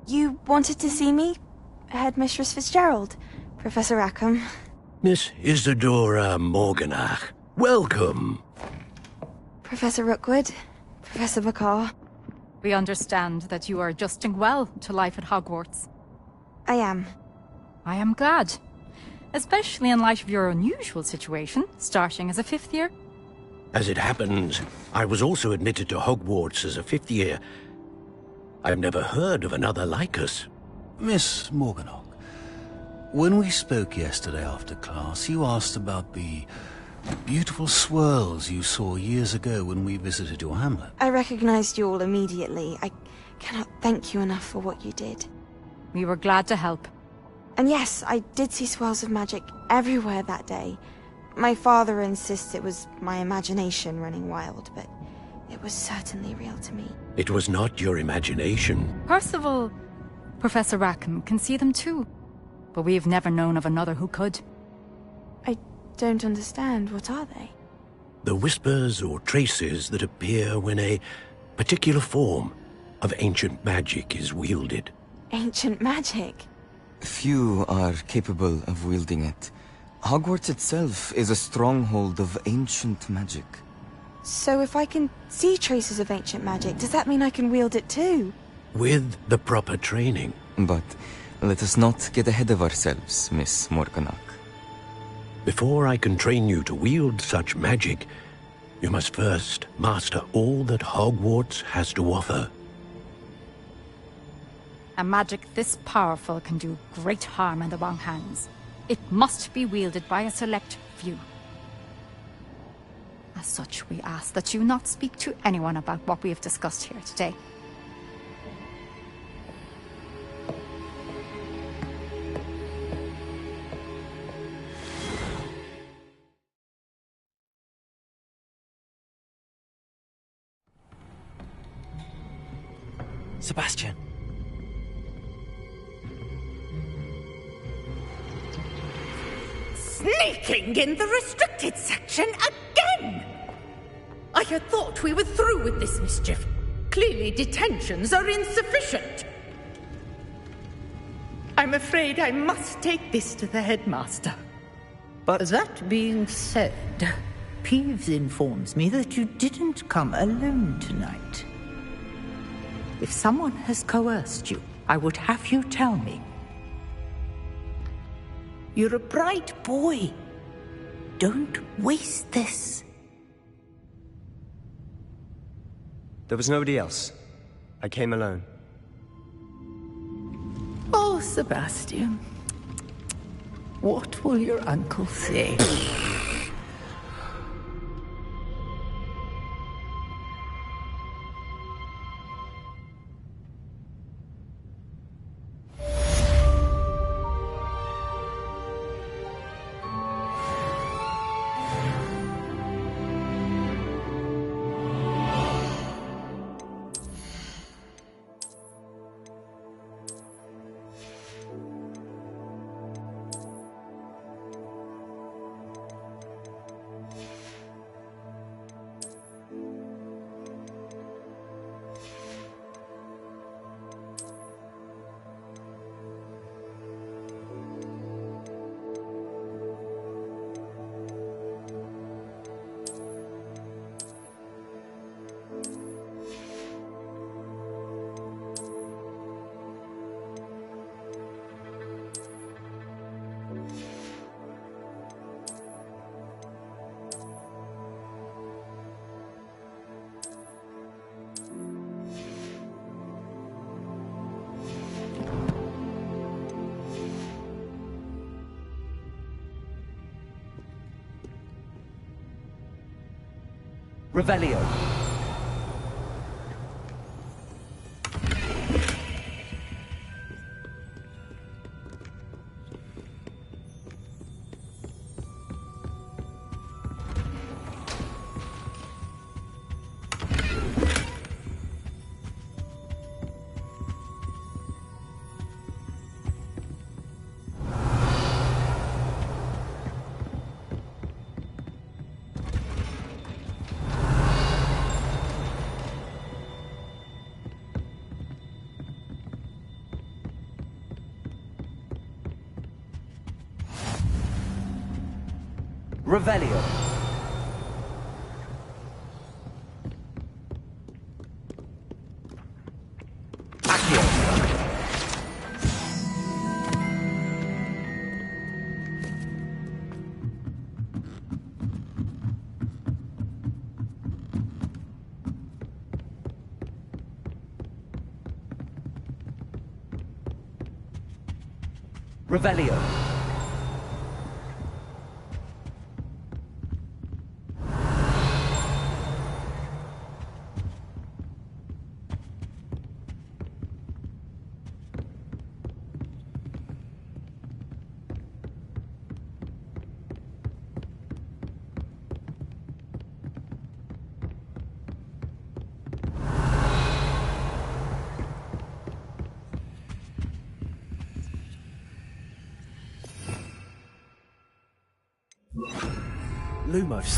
You wanted to see me? Headmistress Fitzgerald, Professor Rackham. Miss Isadora Morganach, welcome. Professor Rookwood, Professor Bakar. We understand that you are adjusting well to life at Hogwarts. I am. I am glad. Especially in light of your unusual situation, starting as a 5th year. As it happens, I was also admitted to Hogwarts as a 5th year. I've never heard of another like us. Miss Morganach, when we spoke yesterday after class, you asked about the beautiful swirls you saw years ago when we visited your hamlet. I recognized you all immediately. I cannot thank you enough for what you did. We were glad to help. And yes, I did see swirls of magic everywhere that day. My father insists it was my imagination running wild, but it was certainly real to me. It was not your imagination. Percival, Professor Rackham can see them too. But we've never known of another who could. I don't understand. What are they? The whispers or traces that appear when a particular form of ancient magic is wielded. Ancient magic? Few are capable of wielding it. Hogwarts itself is a stronghold of ancient magic. So if I can see traces of ancient magic, does that mean I can wield it too? With the proper training. But let us not get ahead of ourselves, Miss Morganach. Before I can train you to wield such magic, you must first master all that Hogwarts has to offer. A magic this powerful can do great harm in the wrong hands. It must be wielded by a select few. As such, we ask that you not speak to anyone about what we have discussed here today. Sebastian. Sneaking in the restricted section again! I had thought we were through with this mischief. Clearly detentions are insufficient. I'm afraid I must take this to the headmaster. But that being said, Peeves informs me that you didn't come alone tonight. If someone has coerced you, I would have you tell me. You're a bright boy. Don't waste this. There was nobody else. I came alone. Oh, Sebastian. What will your uncle say? Revelio. Revelio. Accio. Revelio. Lumos.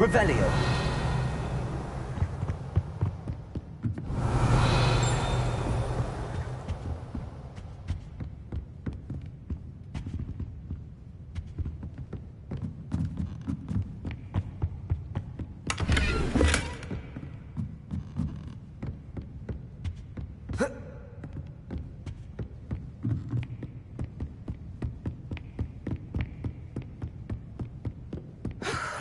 Revelio.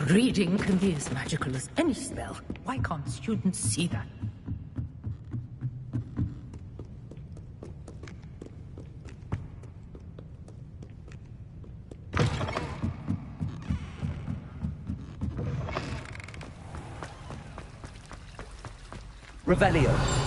Reading can be as magical as any spell. Why can't students see that? Revelio.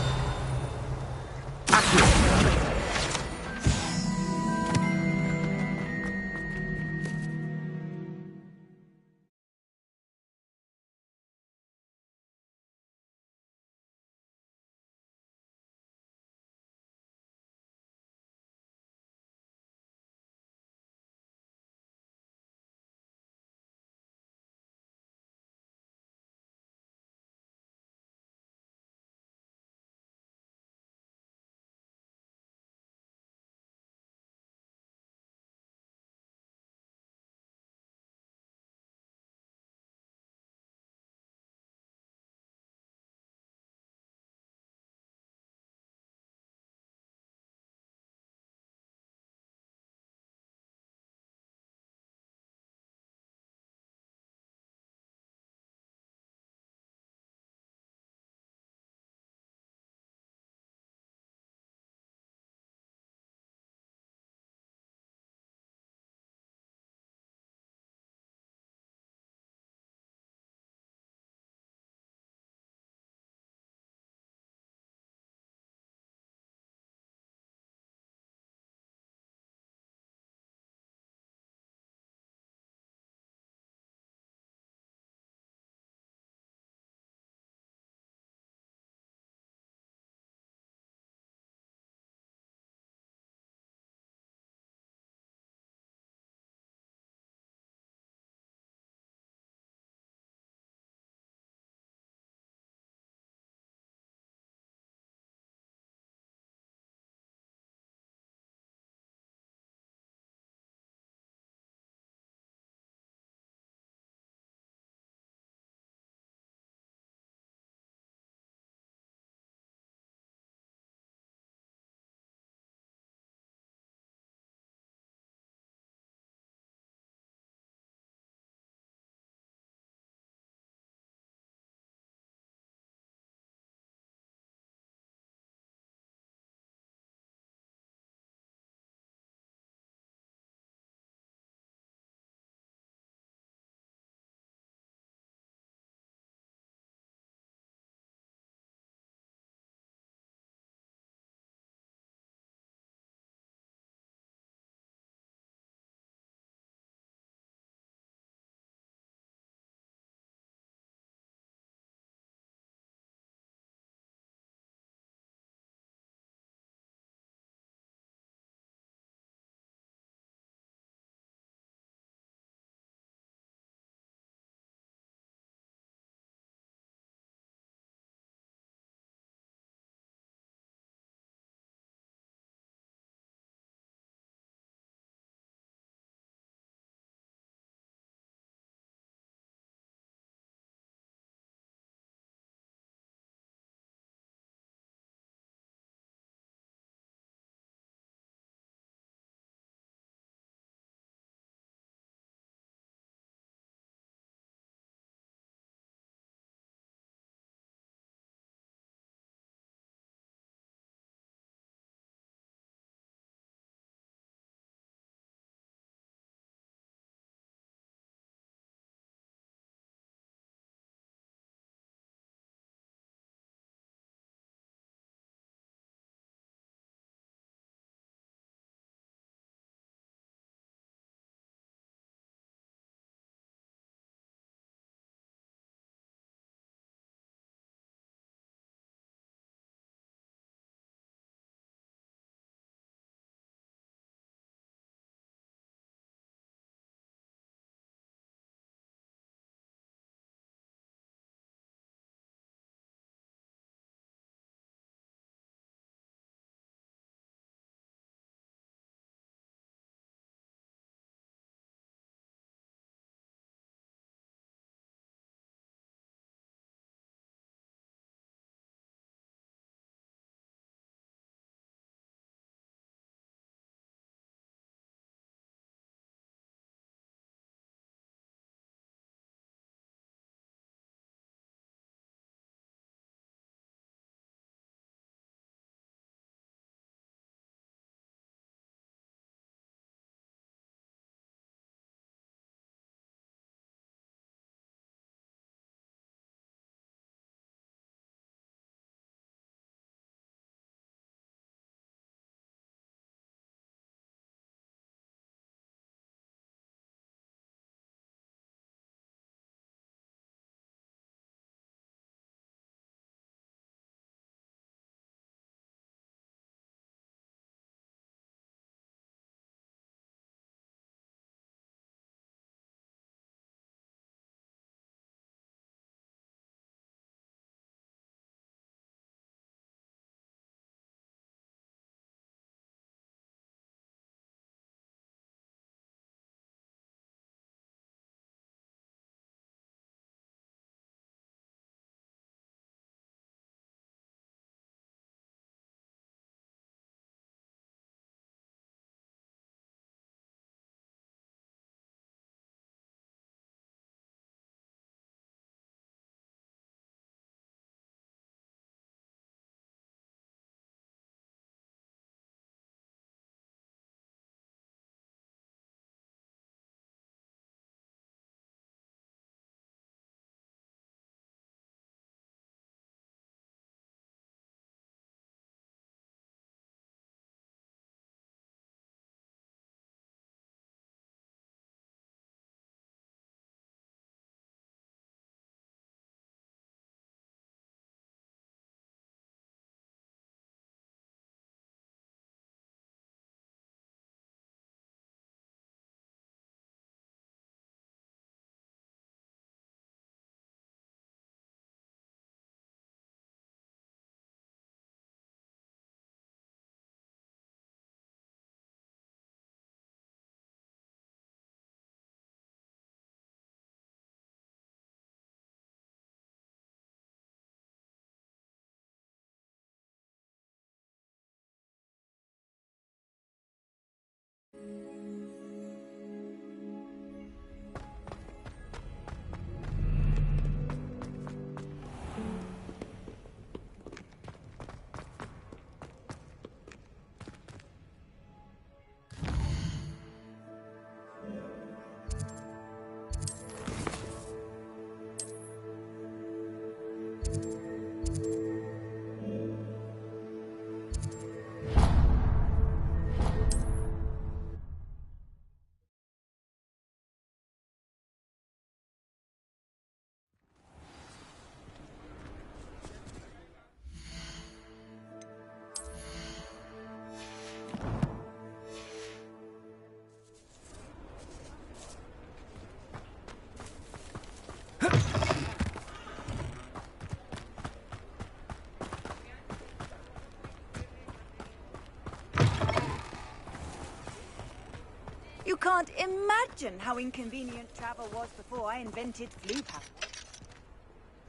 can't imagine how inconvenient travel was before I invented flu power.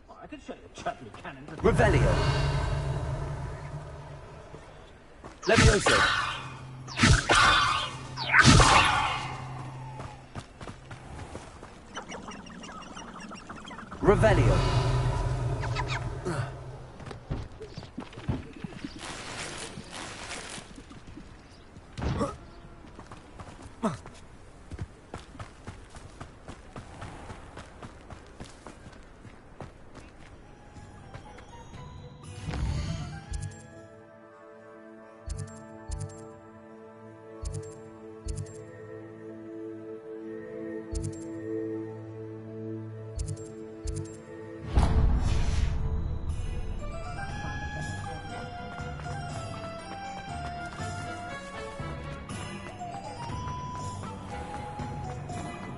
Oh, I could show you a Chudley cannon. Revelio. Levioso. Revelio.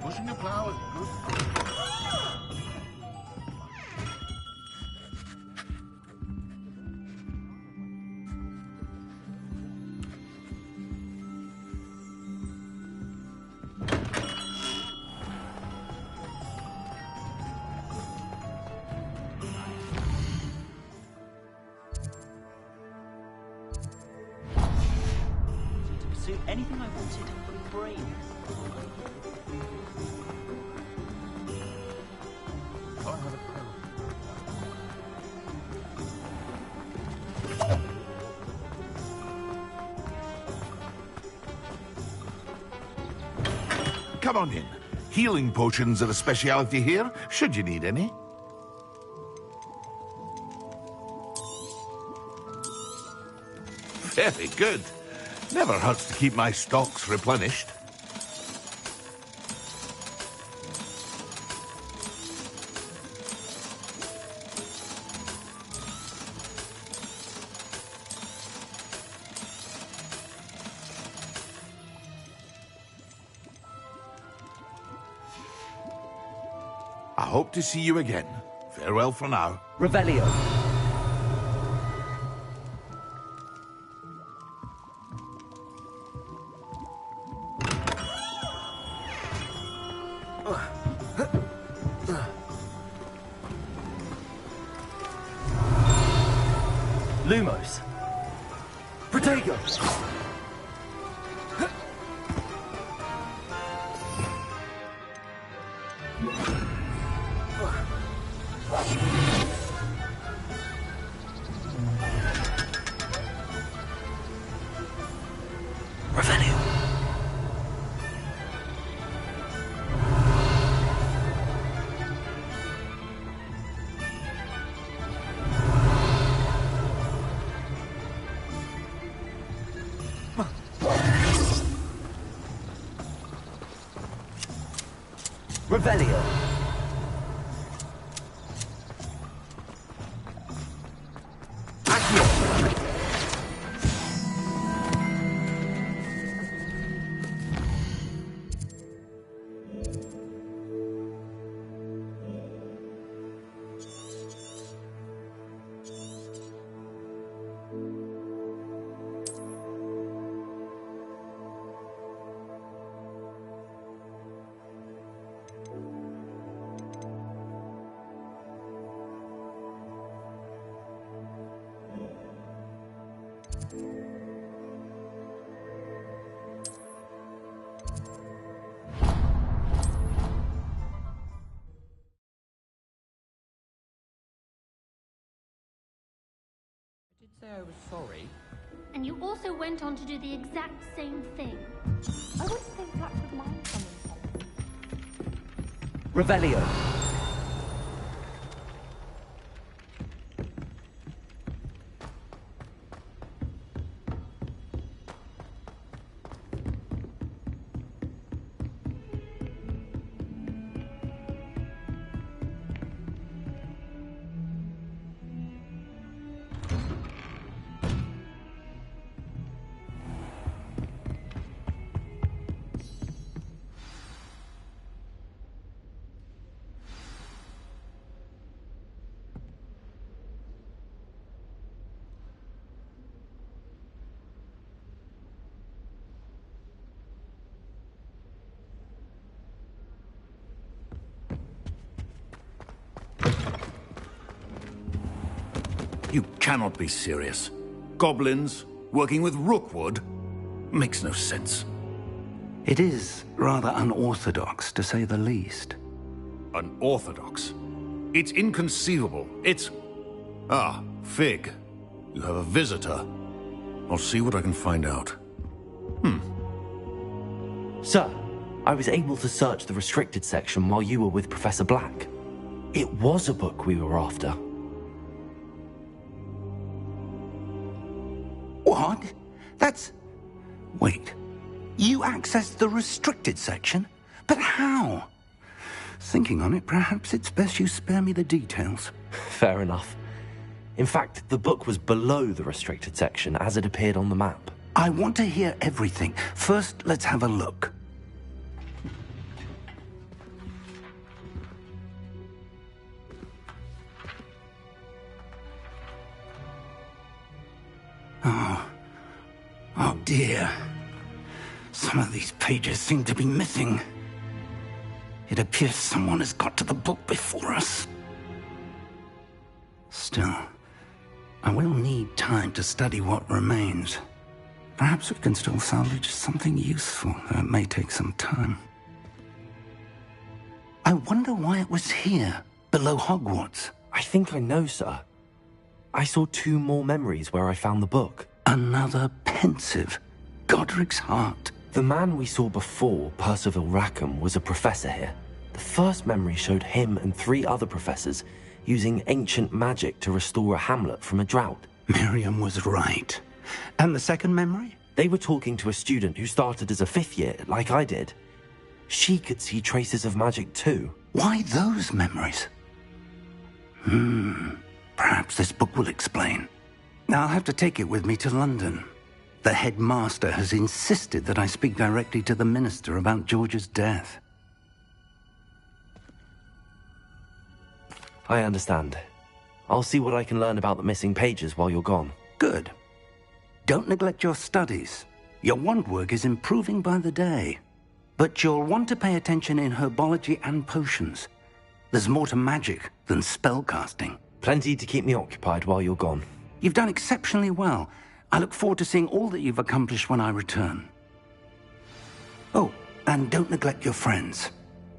Pushing the plow is good. To pursue anything I wanted with brains. Come on in. Healing potions are a speciality here, should you need any. Very good. Never hurts to keep my stocks replenished. I hope to see you again. Farewell for now. Revelio. Lumos. Protego. Revelio. Say I was sorry. And you also went on to do the exact same thing. I wouldn't think that would mind someone. Revelio. You cannot be serious. Goblins working with Rookwood? Makes no sense. It is rather unorthodox, to say the least. Unorthodox? It's inconceivable. It's... Ah, Fig. You have a visitor. I'll see what I can find out. Sir, I was able to search the restricted section while you were with Professor Black. It was a book we were after. What? That's... Wait. You accessed the restricted section? But how? Thinking on it, perhaps it's best you spare me the details. Fair enough. In fact, the book was below the restricted section as it appeared on the map. I want to hear everything. First, let's have a look. Oh dear. Some of these pages seem to be missing. It appears someone has got to the book before us. Still, I will need time to study what remains. Perhaps we can still salvage something useful, though it may take some time. I wonder why it was here, below Hogwarts. I think I know, sir. I saw 2 more memories where I found the book. Another pensive. Godric's heart. The man we saw before, Percival Rackham, was a professor here. The first memory showed him and 3 other professors using ancient magic to restore a hamlet from a drought. Miriam was right. And the second memory? They were talking to a student who started as a 5th year, like I did. She could see traces of magic too. Why those memories? Perhaps this book will explain. Now I'll have to take it with me to London. The headmaster has insisted that I speak directly to the minister about George's death. I understand. I'll see what I can learn about the missing pages while you're gone. Good. Don't neglect your studies. Your wand work is improving by the day. But you'll want to pay attention in herbology and potions. There's more to magic than spellcasting. Plenty to keep me occupied while you're gone. You've done exceptionally well. I look forward to seeing all that you've accomplished when I return. Oh, and don't neglect your friends.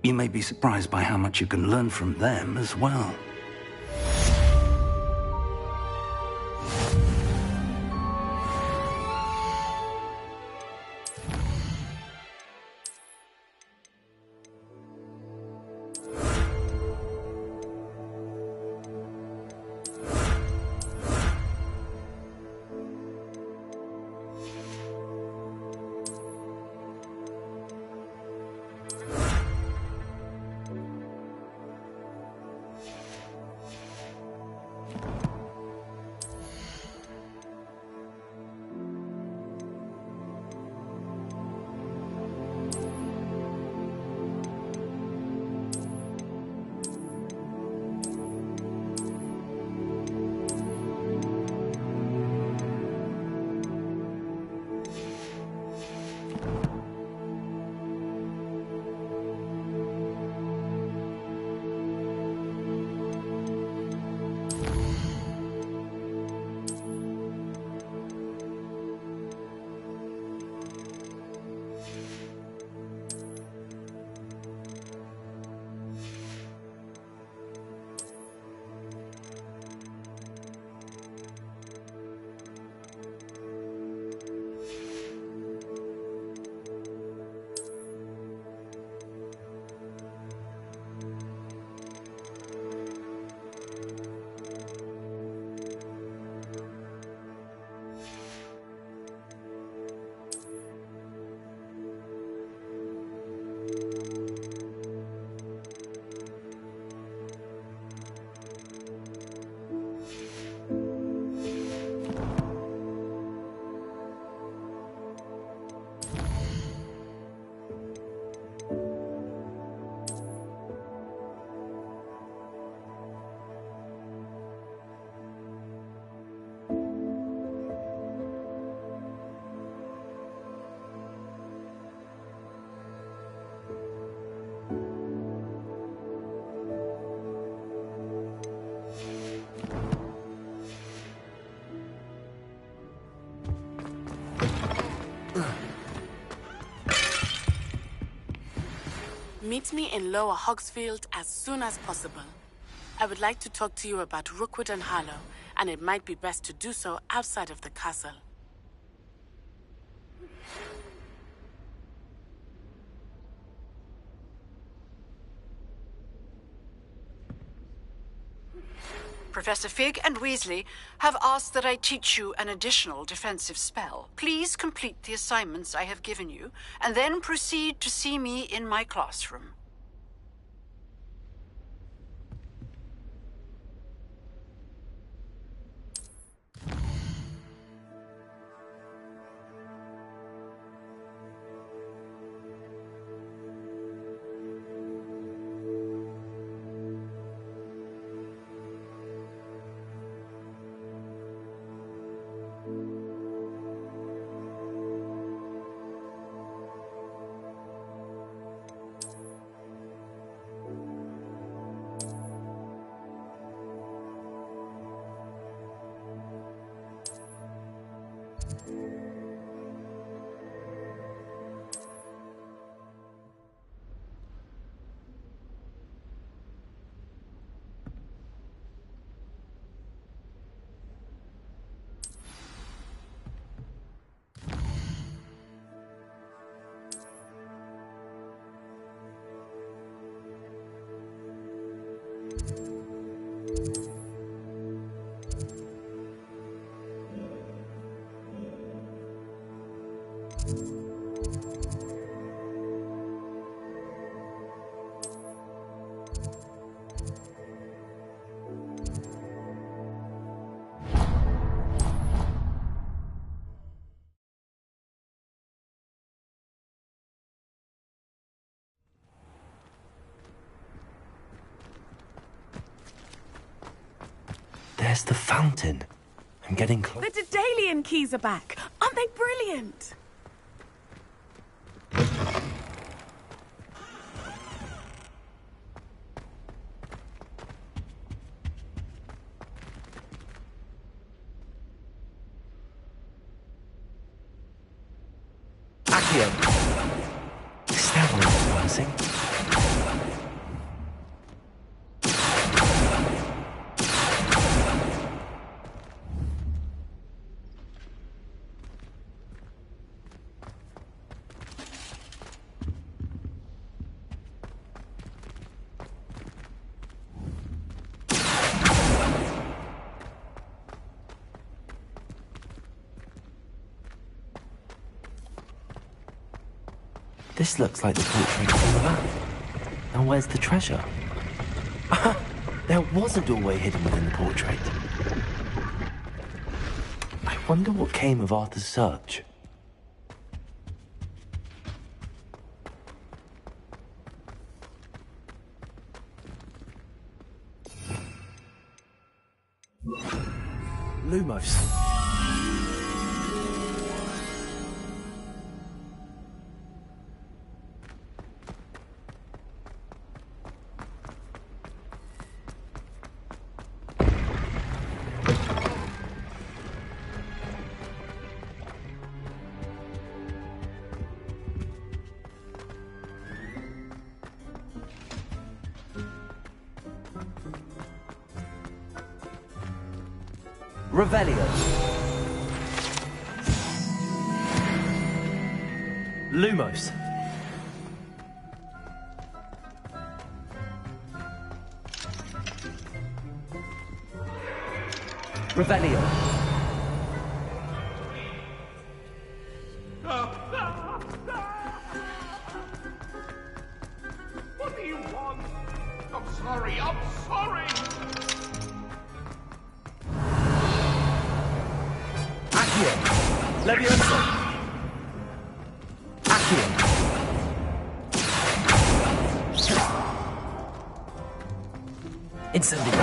You may be surprised by how much you can learn from them as well. Meet me in Lower Hogsfield as soon as possible. I would like to talk to you about Rookwood and Harlow, and it might be best to do so outside of the castle. Professor Fig and Weasley have asked that I teach you an additional defensive spell. Please complete the assignments I have given you, and then proceed to see me in my classroom. There's the fountain. I'm getting close. The Daedalian keys are back. Aren't they brilliant? Accio. Is that what I'm passing? This looks like the portrait from the map. Now where's the treasure? There was a doorway hidden within the portrait. I wonder what came of Arthur's search. Lumos. Revelio. Lumos. Revelio. What do you want? I'm sorry, I'm sorry! Leviosa. Accio. Incendio.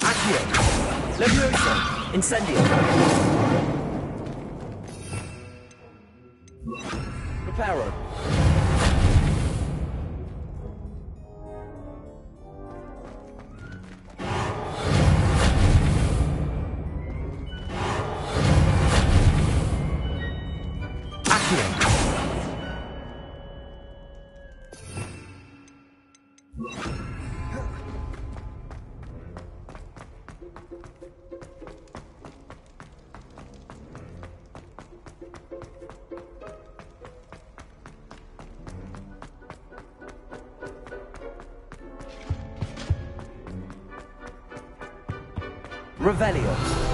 Accio. Levioso! Incendio! Reparo! Revelio.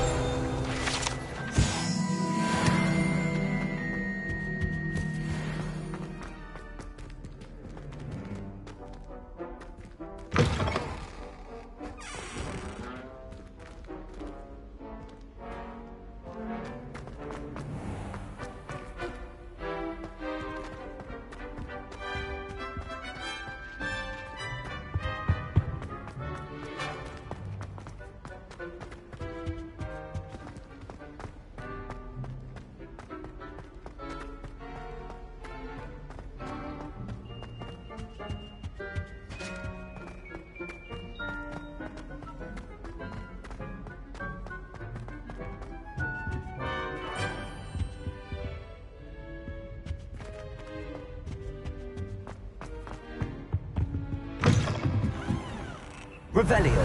Revelio.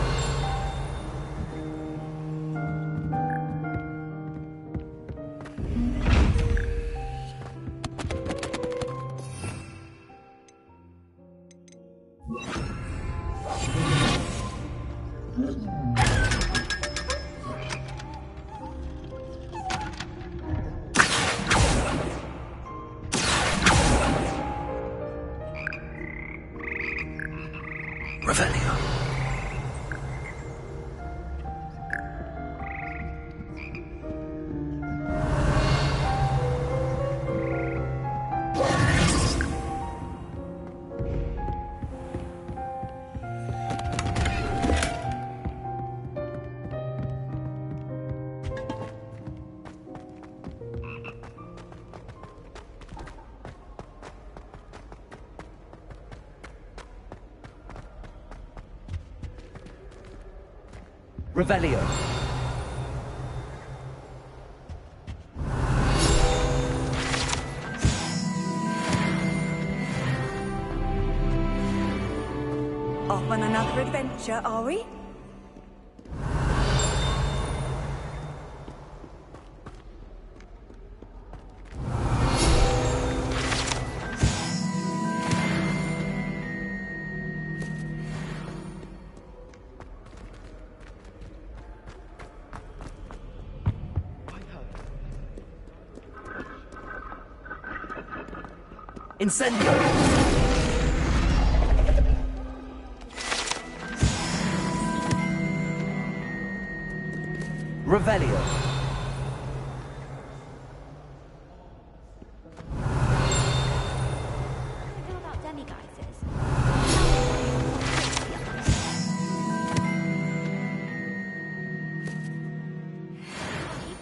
Revelio. Revelio. Off on another adventure, are we? Incendio! Revelio.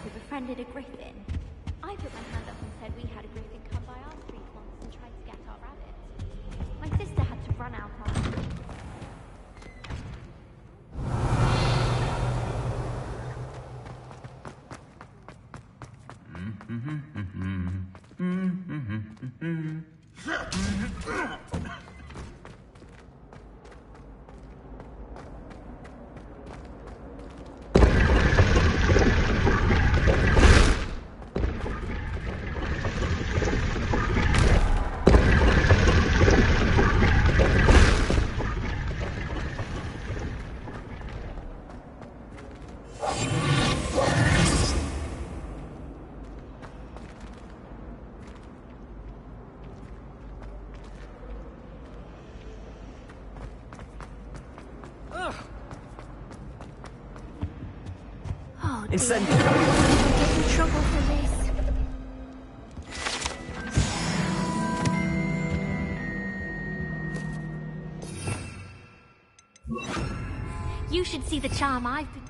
We befriended a griffin. I put my hand up and said we had a griffin come by our street once and tried to get our rabbit. My sister had to run out after it. Incendio! Get in trouble for this. You should see the charm I've been...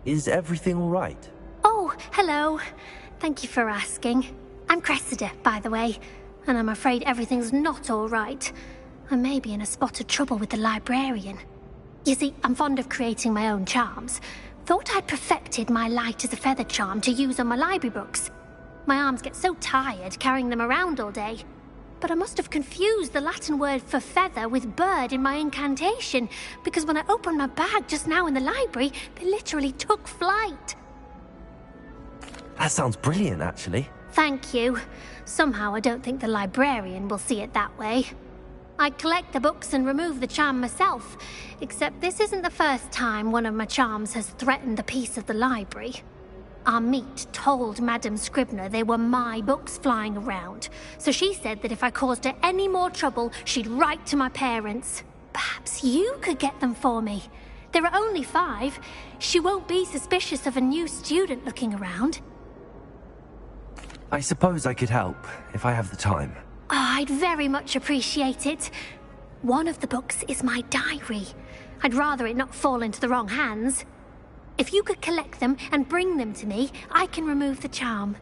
Is everything all right? Oh, hello. Thank you for asking. I'm Cressida, by the way, and I'm afraid everything's not all right. I may be in a spot of trouble with the librarian. You see, I'm fond of creating my own charms. Thought I'd perfected my light as a feather charm to use on my library books. My arms get so tired carrying them around all day. But I must have confused the Latin word for feather with bird in my incantation, because when I opened my bag just now in the library, they literally took flight. That sounds brilliant, actually. Thank you. Somehow I don't think the librarian will see it that way. I collect the books and remove the charm myself, except this isn't the first time one of my charms has threatened the peace of the library. Our meet told Madame Scribner they were my books flying around, so she said that if I caused her any more trouble, she'd write to my parents. Perhaps you could get them for me. There are only 5. She won't be suspicious of a new student looking around. I suppose I could help, if I have the time. Oh, I'd very much appreciate it. One of the books is my diary. I'd rather it not fall into the wrong hands. If you could collect them and bring them to me, I can remove the charm.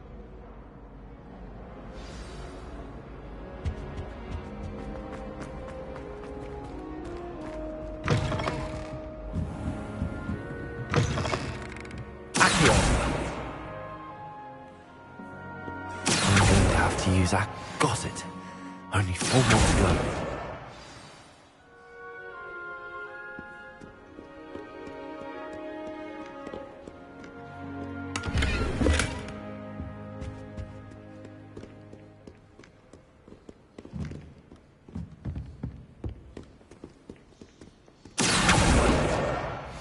I'm going to have to use that. Got it. Only 4 more to go.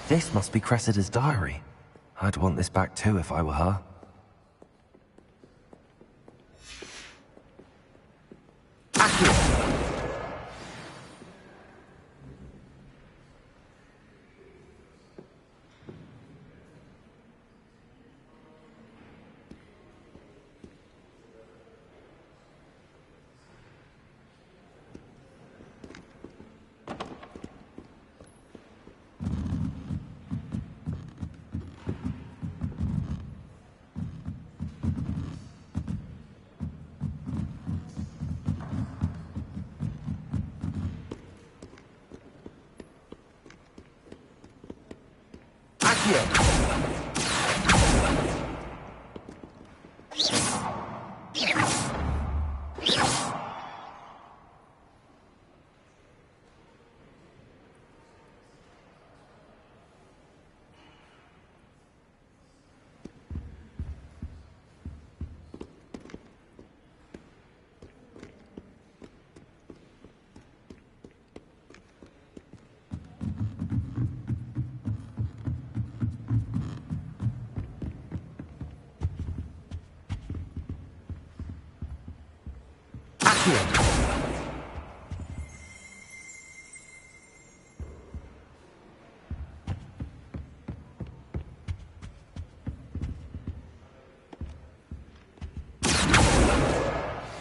This must be Cressida's diary. I'd want this back too if I were her.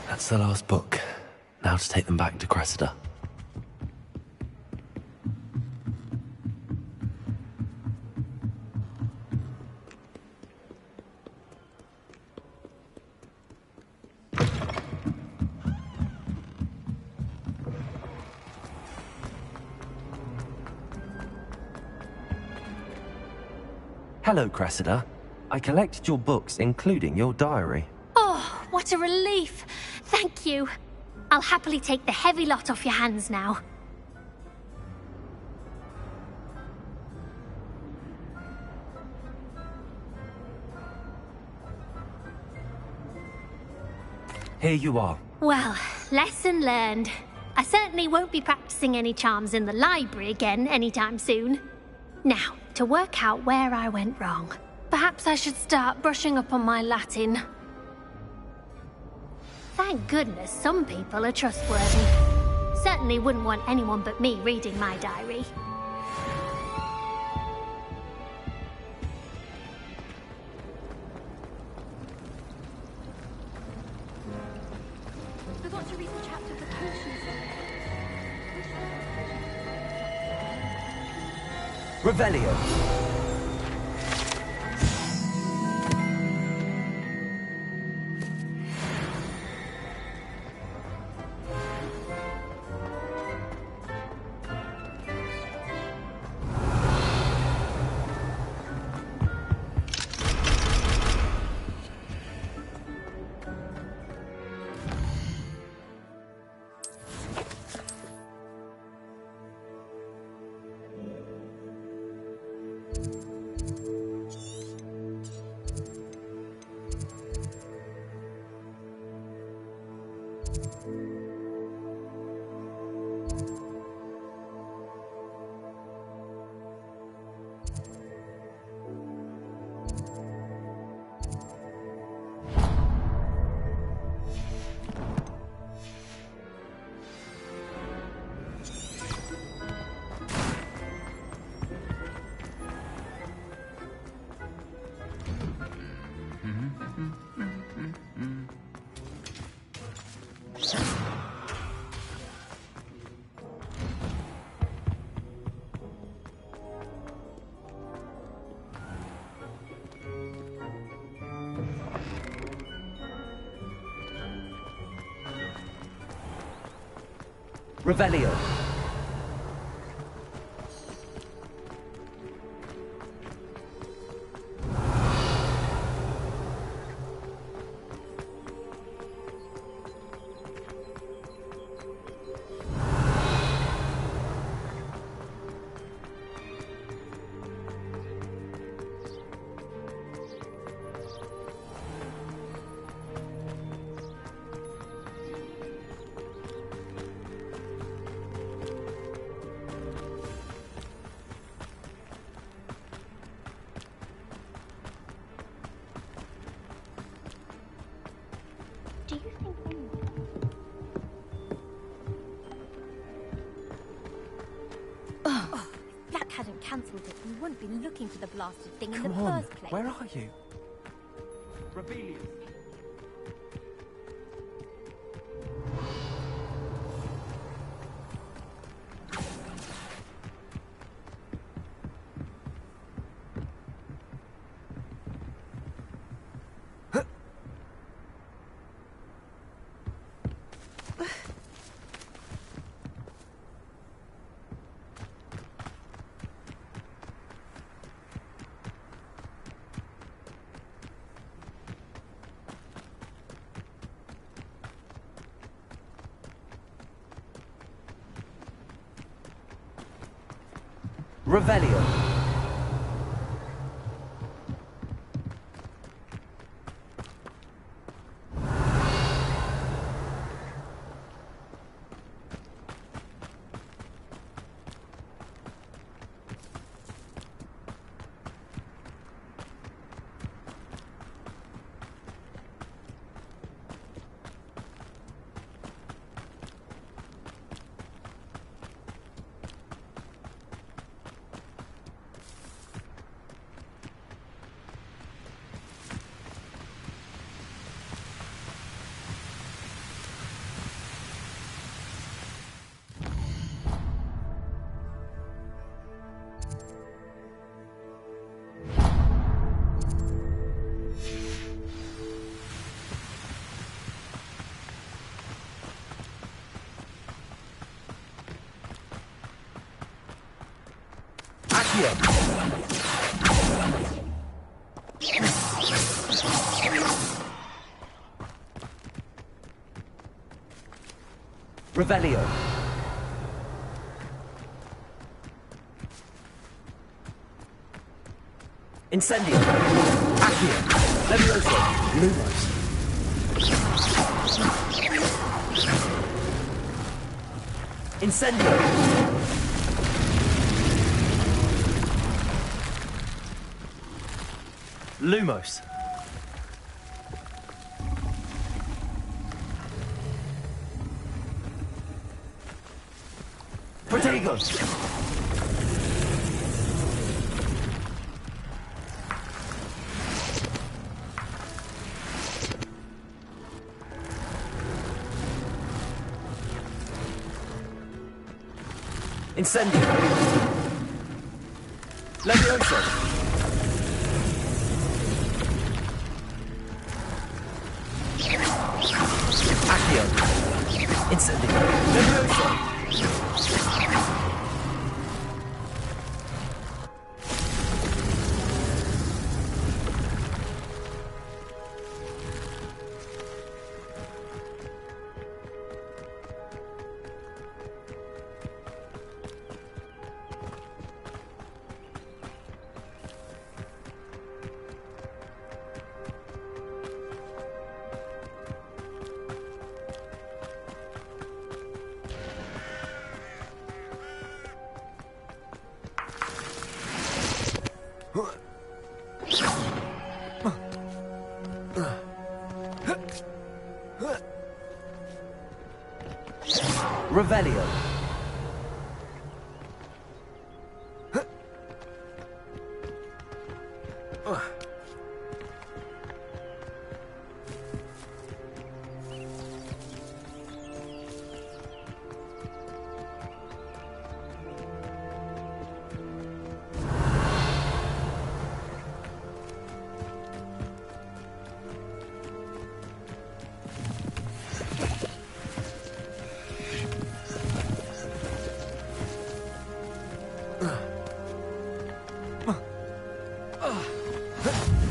That's the last book. Now to take them back to Cressida. Hello, Cressida. I collected your books, including your diary. Oh, what a relief. Thank you. I'll happily take the heavy lot off your hands now. Here you are. Well, lesson learned. I certainly won't be practicing any charms in the library again anytime soon. Now, to work out where I went wrong. Perhaps I should start brushing up on my Latin. Thank goodness some people are trustworthy. Certainly wouldn't want anyone but me reading my diary. Forgot to read the chapter for potions. Revelio. Revelio. Do you think Oh, if Black hadn't cancelled it, we wouldn't be looking for the blasted thing in the Come on, first place. where are you? Rebellion. Revelio. Revelio. Incendio. Accio. Levioso. Lumos. Incendio. Lumos. Protagos. Incendio. Levioso. Accio. Incendio. Levioso. Revelio.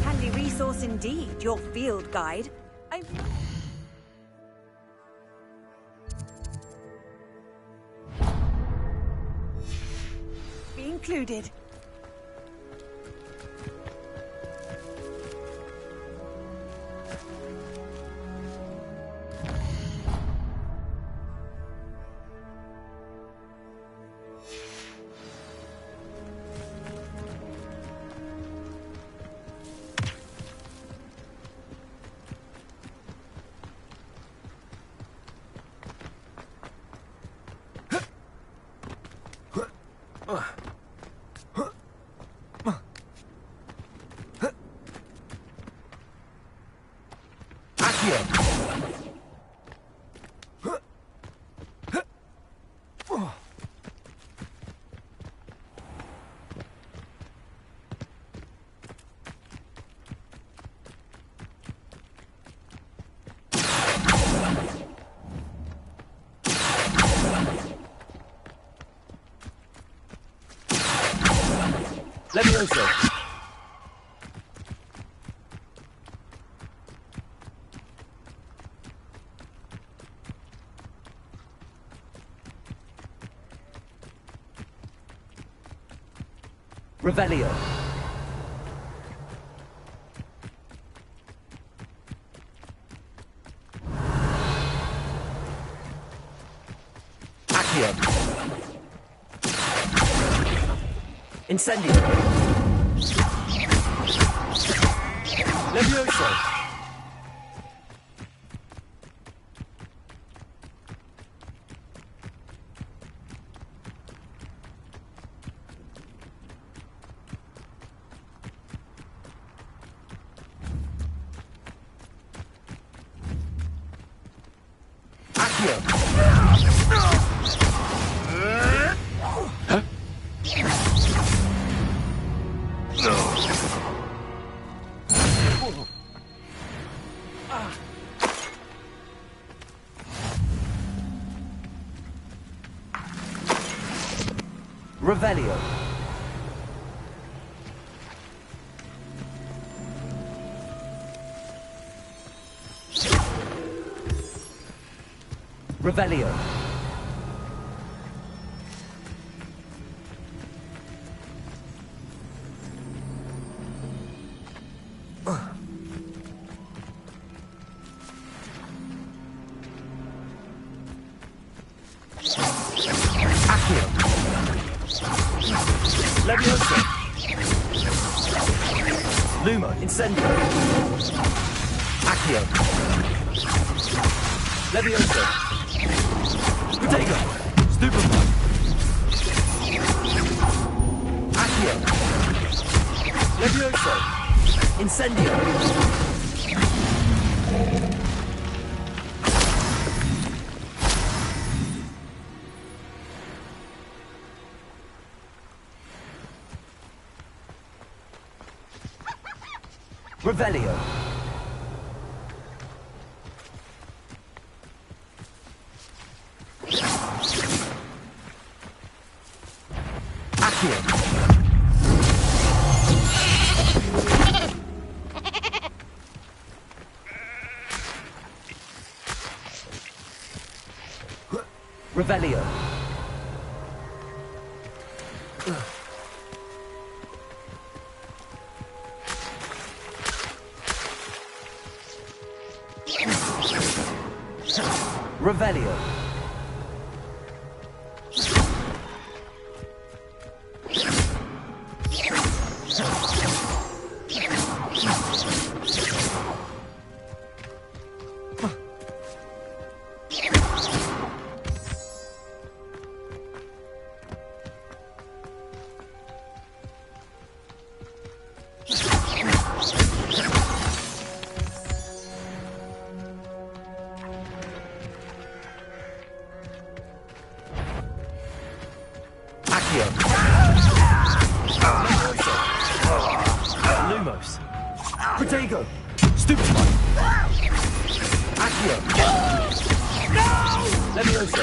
Handy resource indeed, your field guide. Be included. Levioso. Revelio. Accio. Incendio. Levioso. Revelio. Revelio. Levioso. Luma, Incendio. Accio. Levioso. Protego. Stupefy. Accio. Levioso. Incendio. Revelio. Accio. Revelio. Revelio. Accio. Lumos. Protego. Stupefy. Accio. Levioso.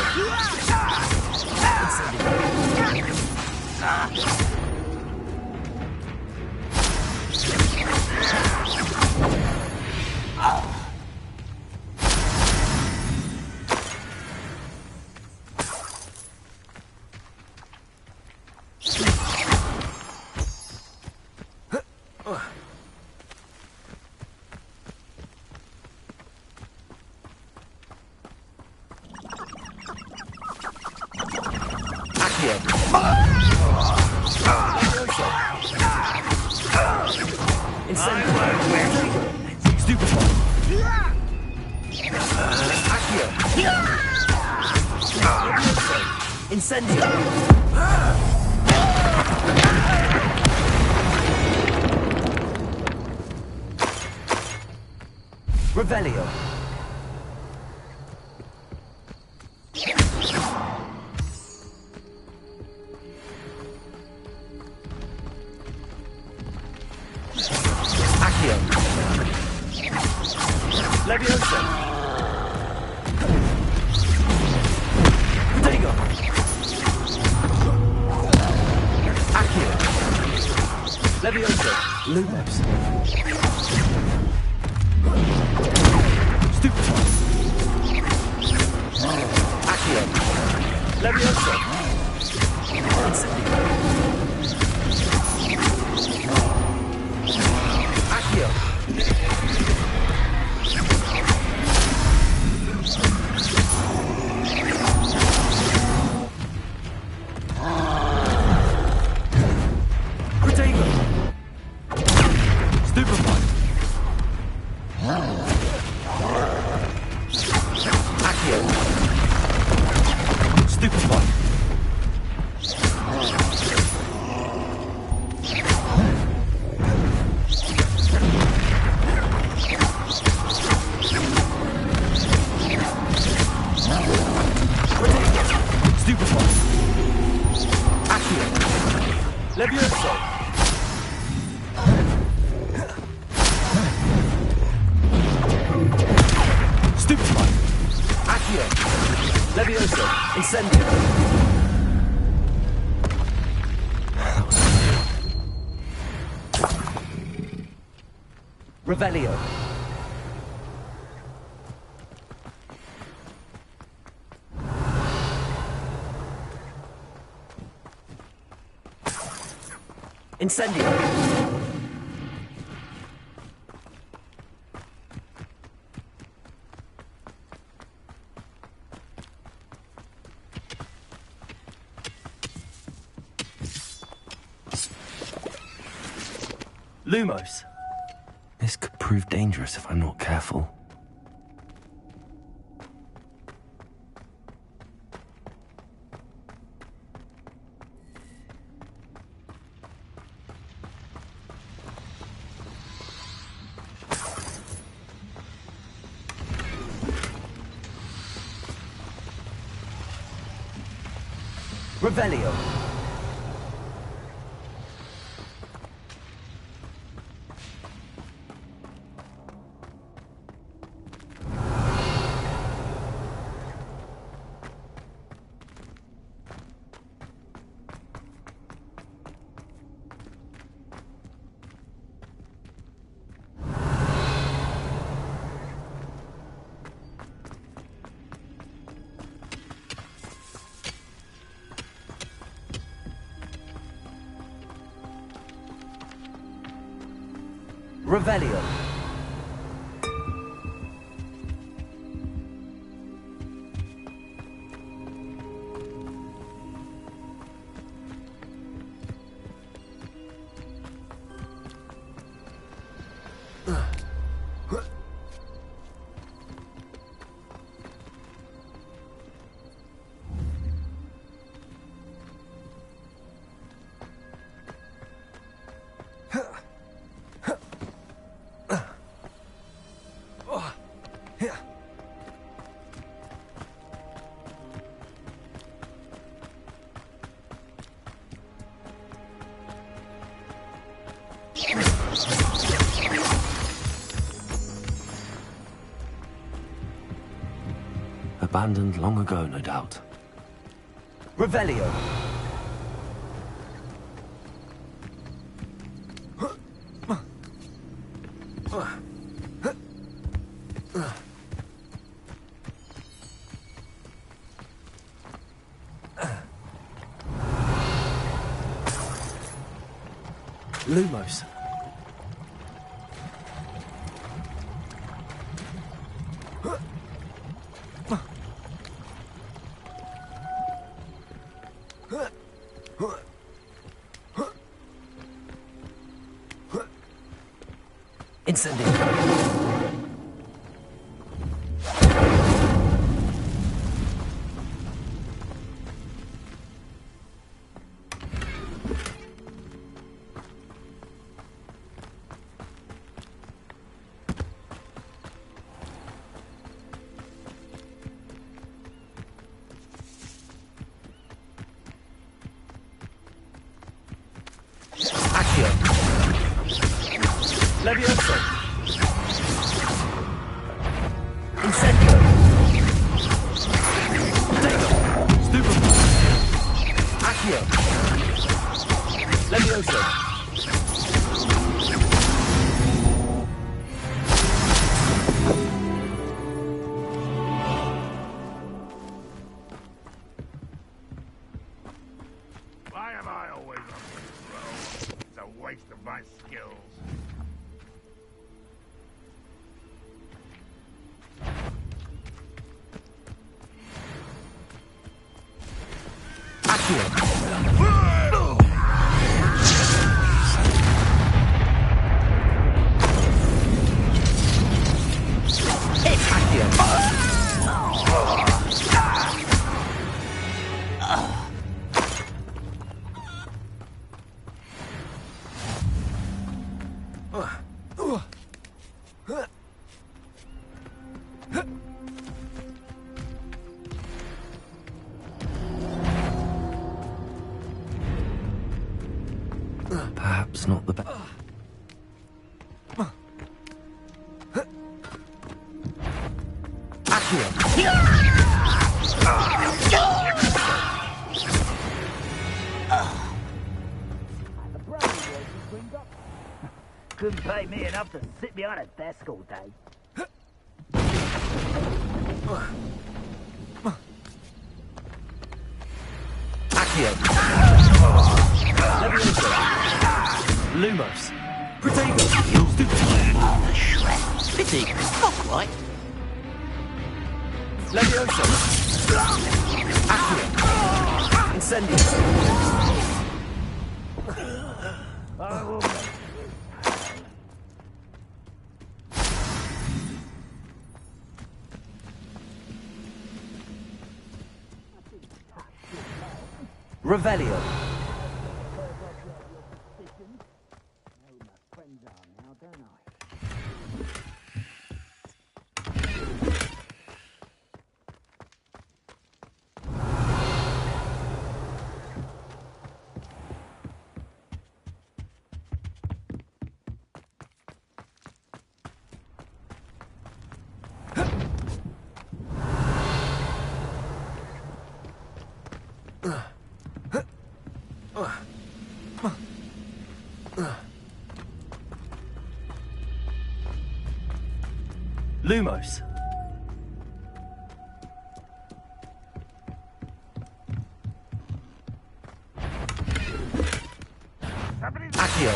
Incendio. Incendio! Revelio! Accio! Levioso! Protego! Accio! Levioso! Lumos! Stupefy! Accio! Levioso! Incendio! Accio! Protego! Stupefy! Accio! Stupefy! Stupefy! Accio! Levioso! Stupefy! Accio! Levioso! Incendio! Revelio! Incendio! Lumos! This could prove dangerous if I'm not careful. Revelio! Revelio! abandoned long ago, no doubt. Revelio. Lumos. Incendio. Accio. Levioso. Incendio. Stupefy. Accio. Levioso. Why am I always on this road? It's a waste of my skills. Perhaps not the best. Couldn't pay me enough to sit behind a desk all day. Accio. Levioso. Lumos. Protego. The shred. Pity. Not quite. Levioso. Accio. Incendio. I will make Revelio. Lumos. Accio.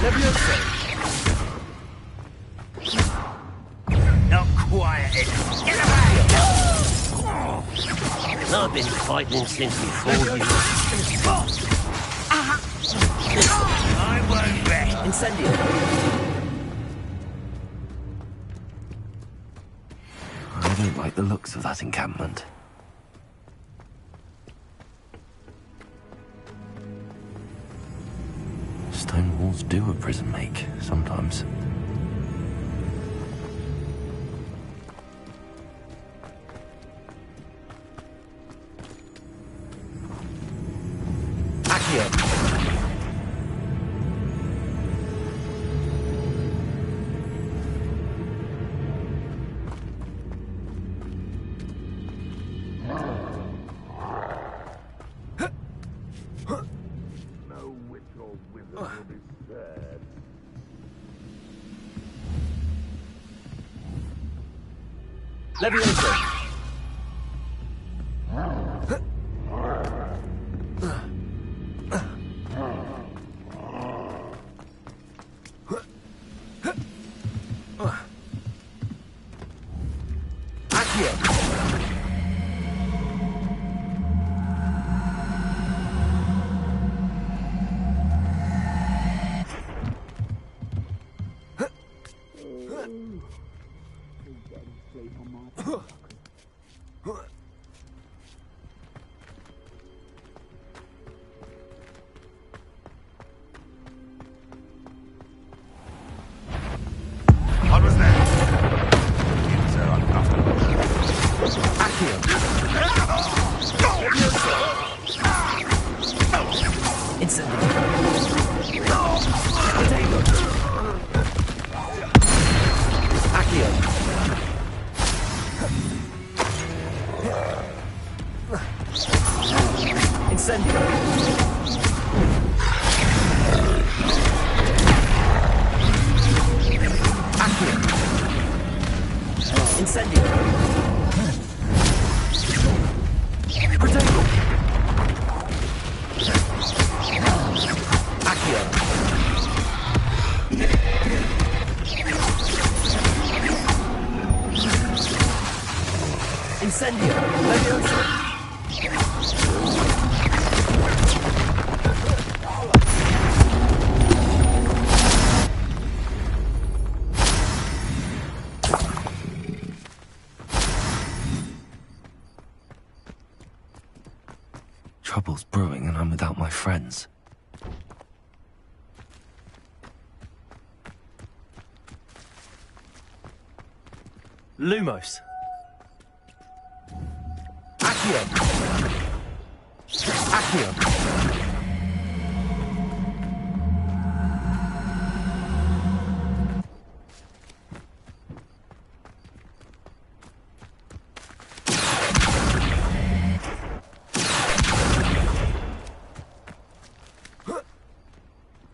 Levioso. not quiet. Get away! I've been fighting since before you. I won't rest. Incendio. I don't like the looks of that encampment. stone walls do a prison make, sometimes. Levioso! Trouble's brewing and I'm without my friends. Lumos. Accio. Accio.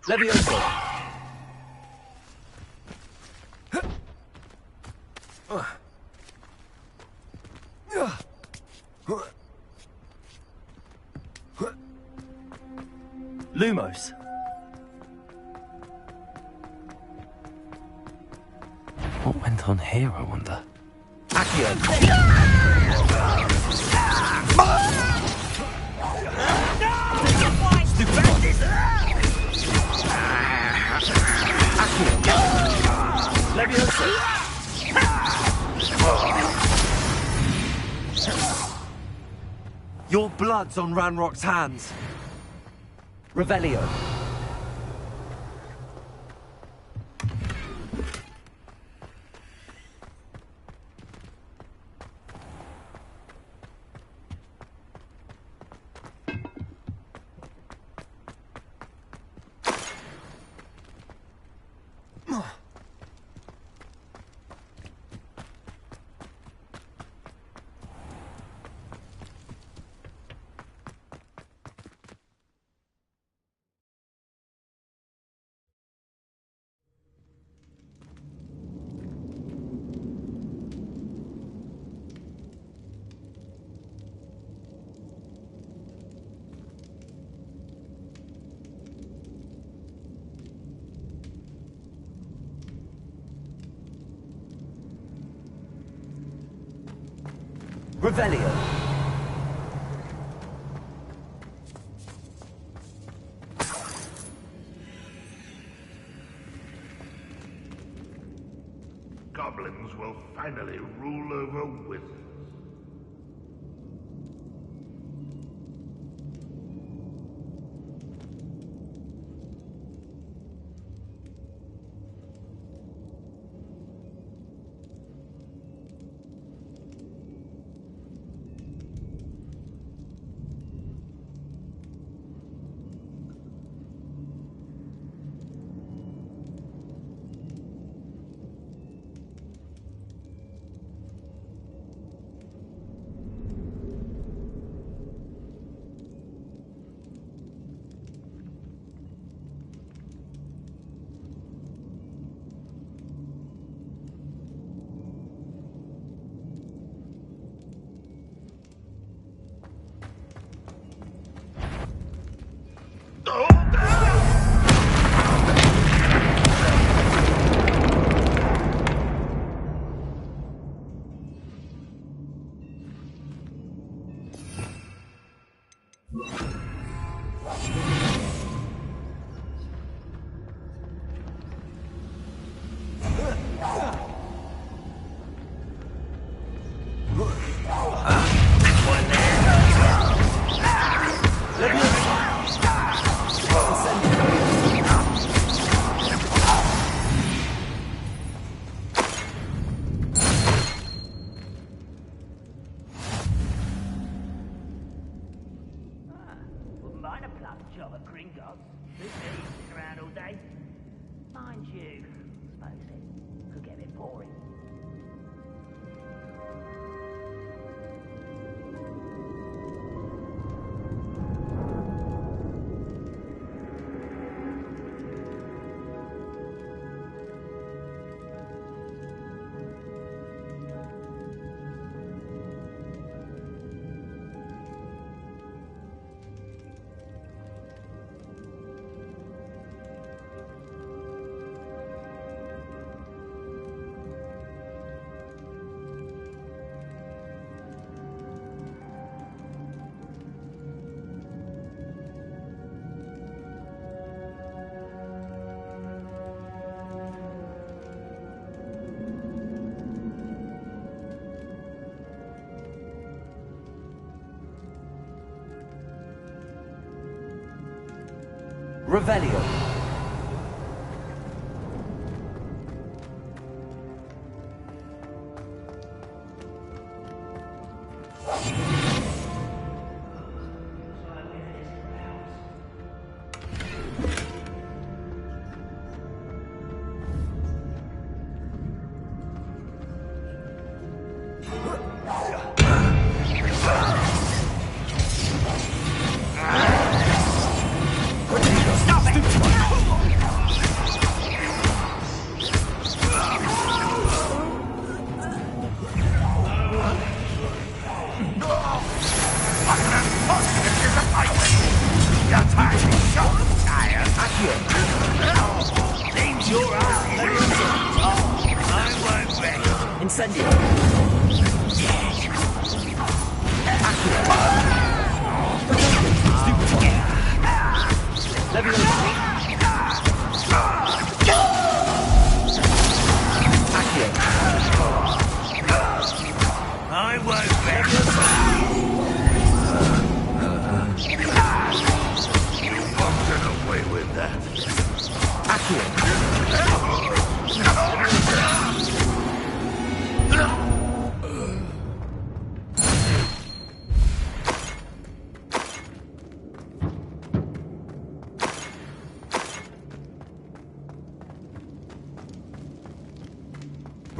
Levioso. Lumos. What went on here, I wonder? Your blood's on Ranrock's hands. Revelio. Revelio. Goblins will finally rule over wizards. eh? Mind you, suppose it could get a bit boring. Revelio.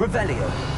Revelio.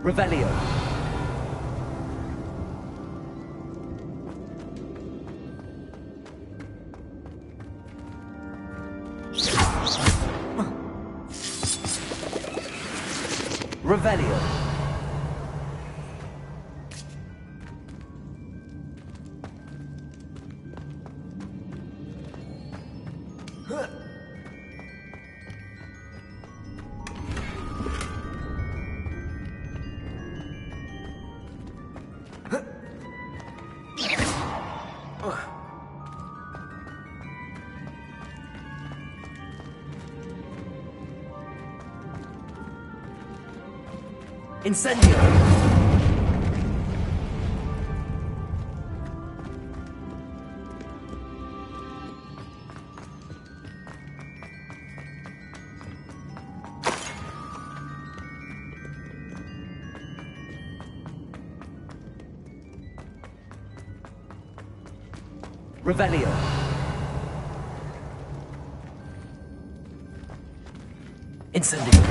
Revelio. Revelio. Incendio! Revelio. Incendio.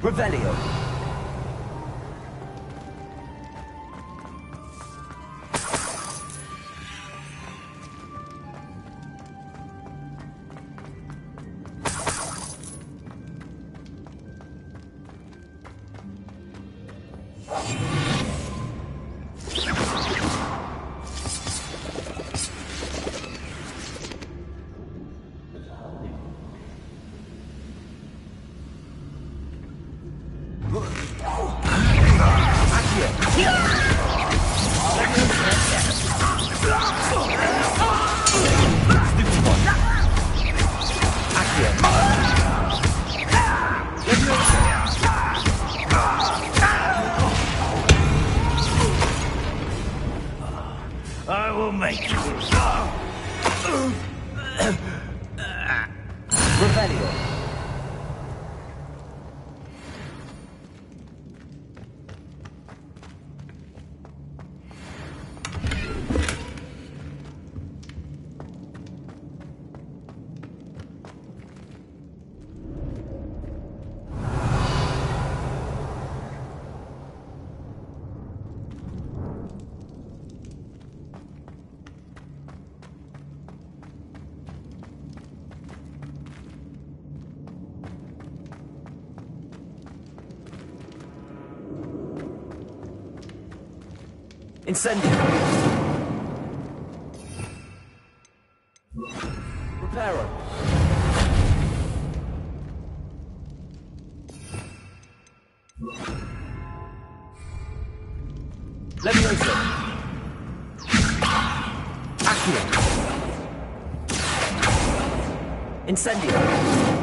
Revelio. I will make you. Revelio. Incendio. Reparo. Levioso. Accio. Incendio.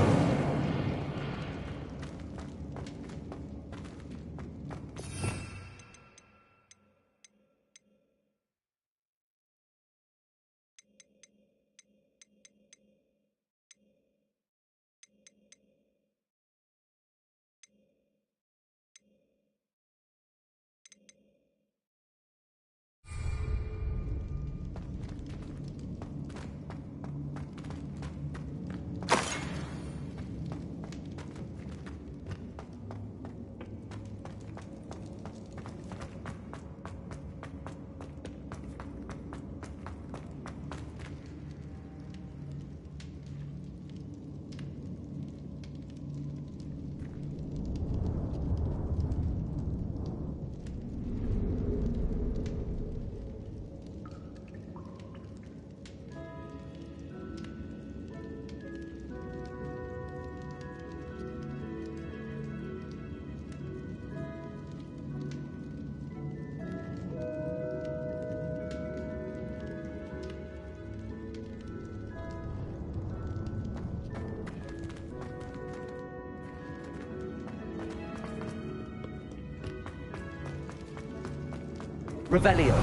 Revelio.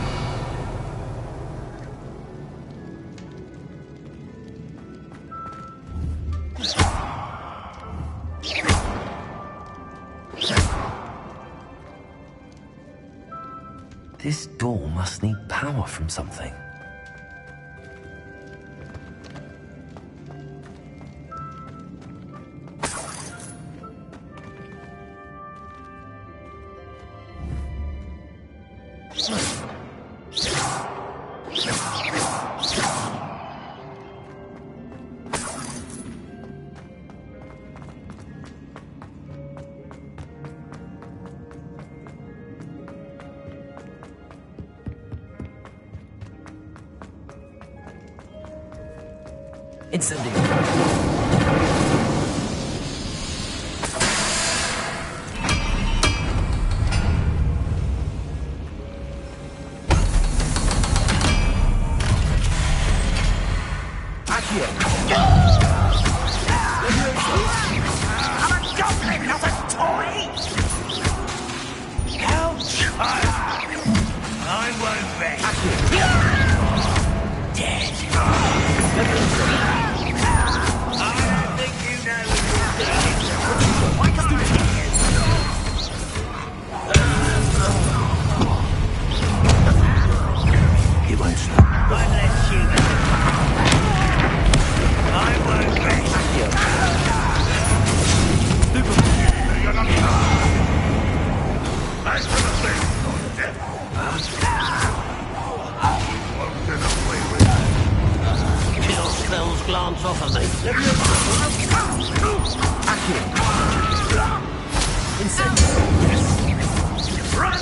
This door must need power from something. Incendio. Accio. I'm a goblin, not a toy! How child! I won't bet. Dead.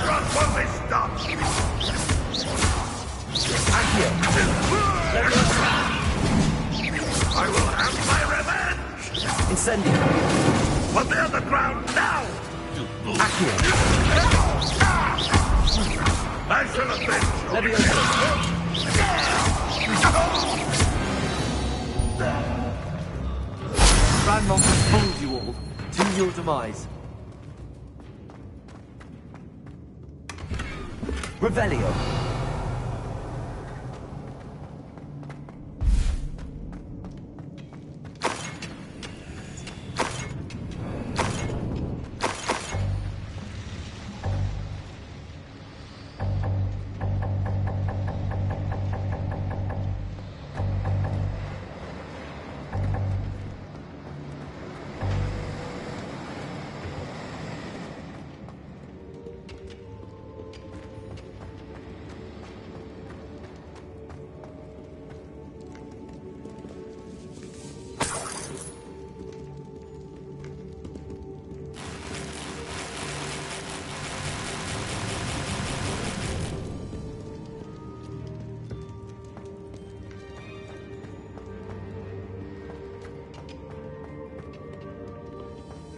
Run while they stop! Accio! I will have my revenge! Incendio! Put me on the ground now! Accio! I shall avenge you! Levioso! Ranulf has fooled you all, to your demise. Revelio.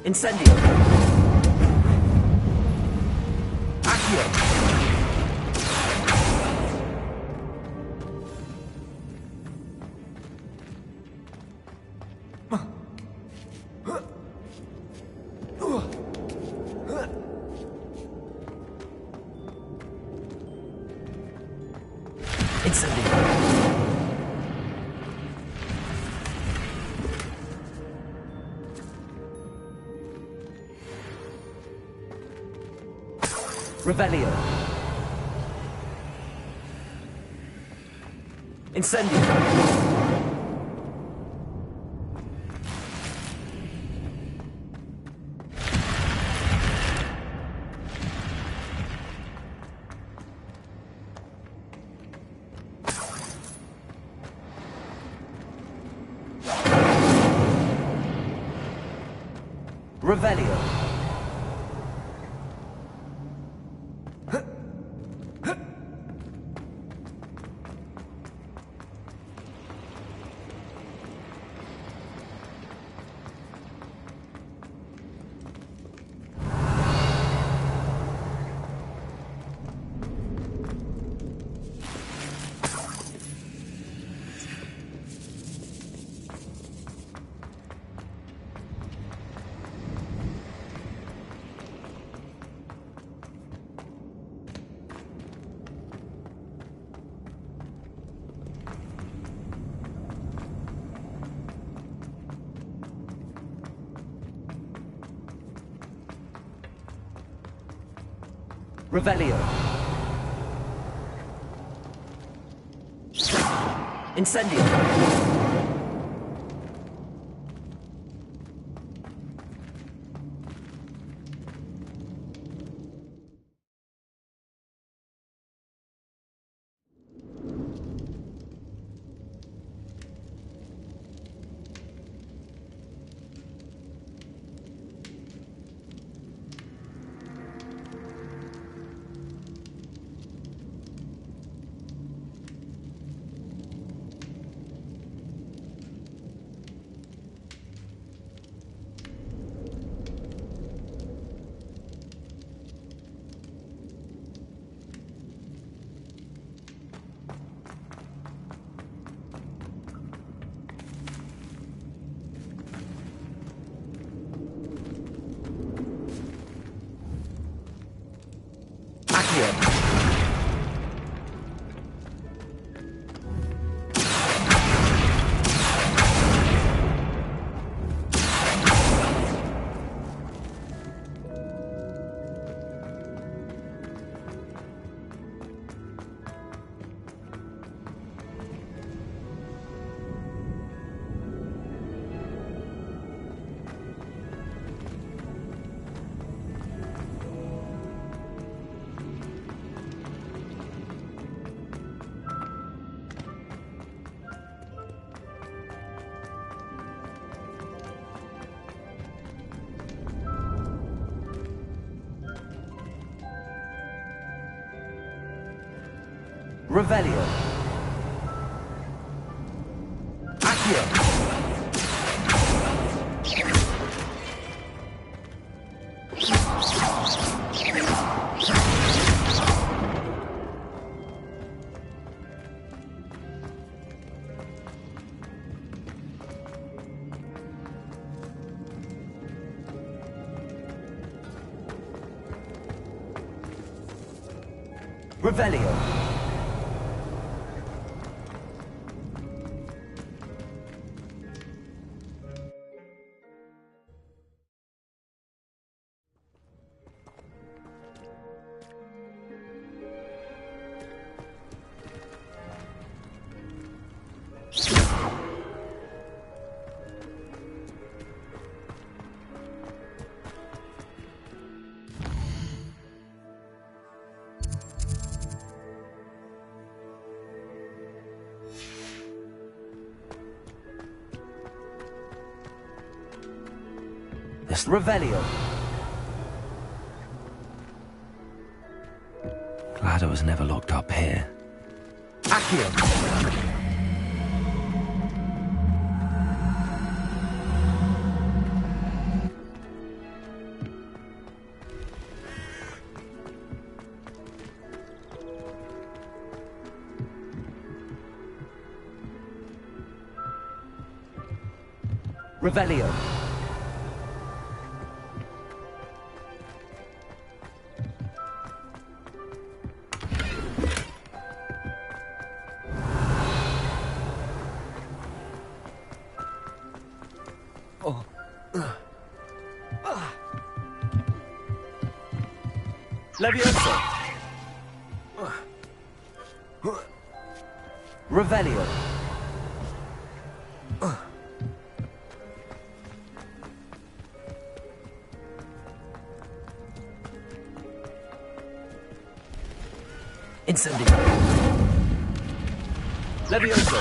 Incendio! Accio! Revelio. Incendio. Revelio. Revelio. Incendio. Revelio. Accio. Revelio. Revelio. Glad I was never locked up here. Accio. Revelio. Levioso. Revelio. Incendio. Levioso.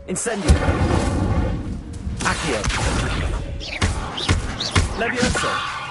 Incendio. Accio. Levioso.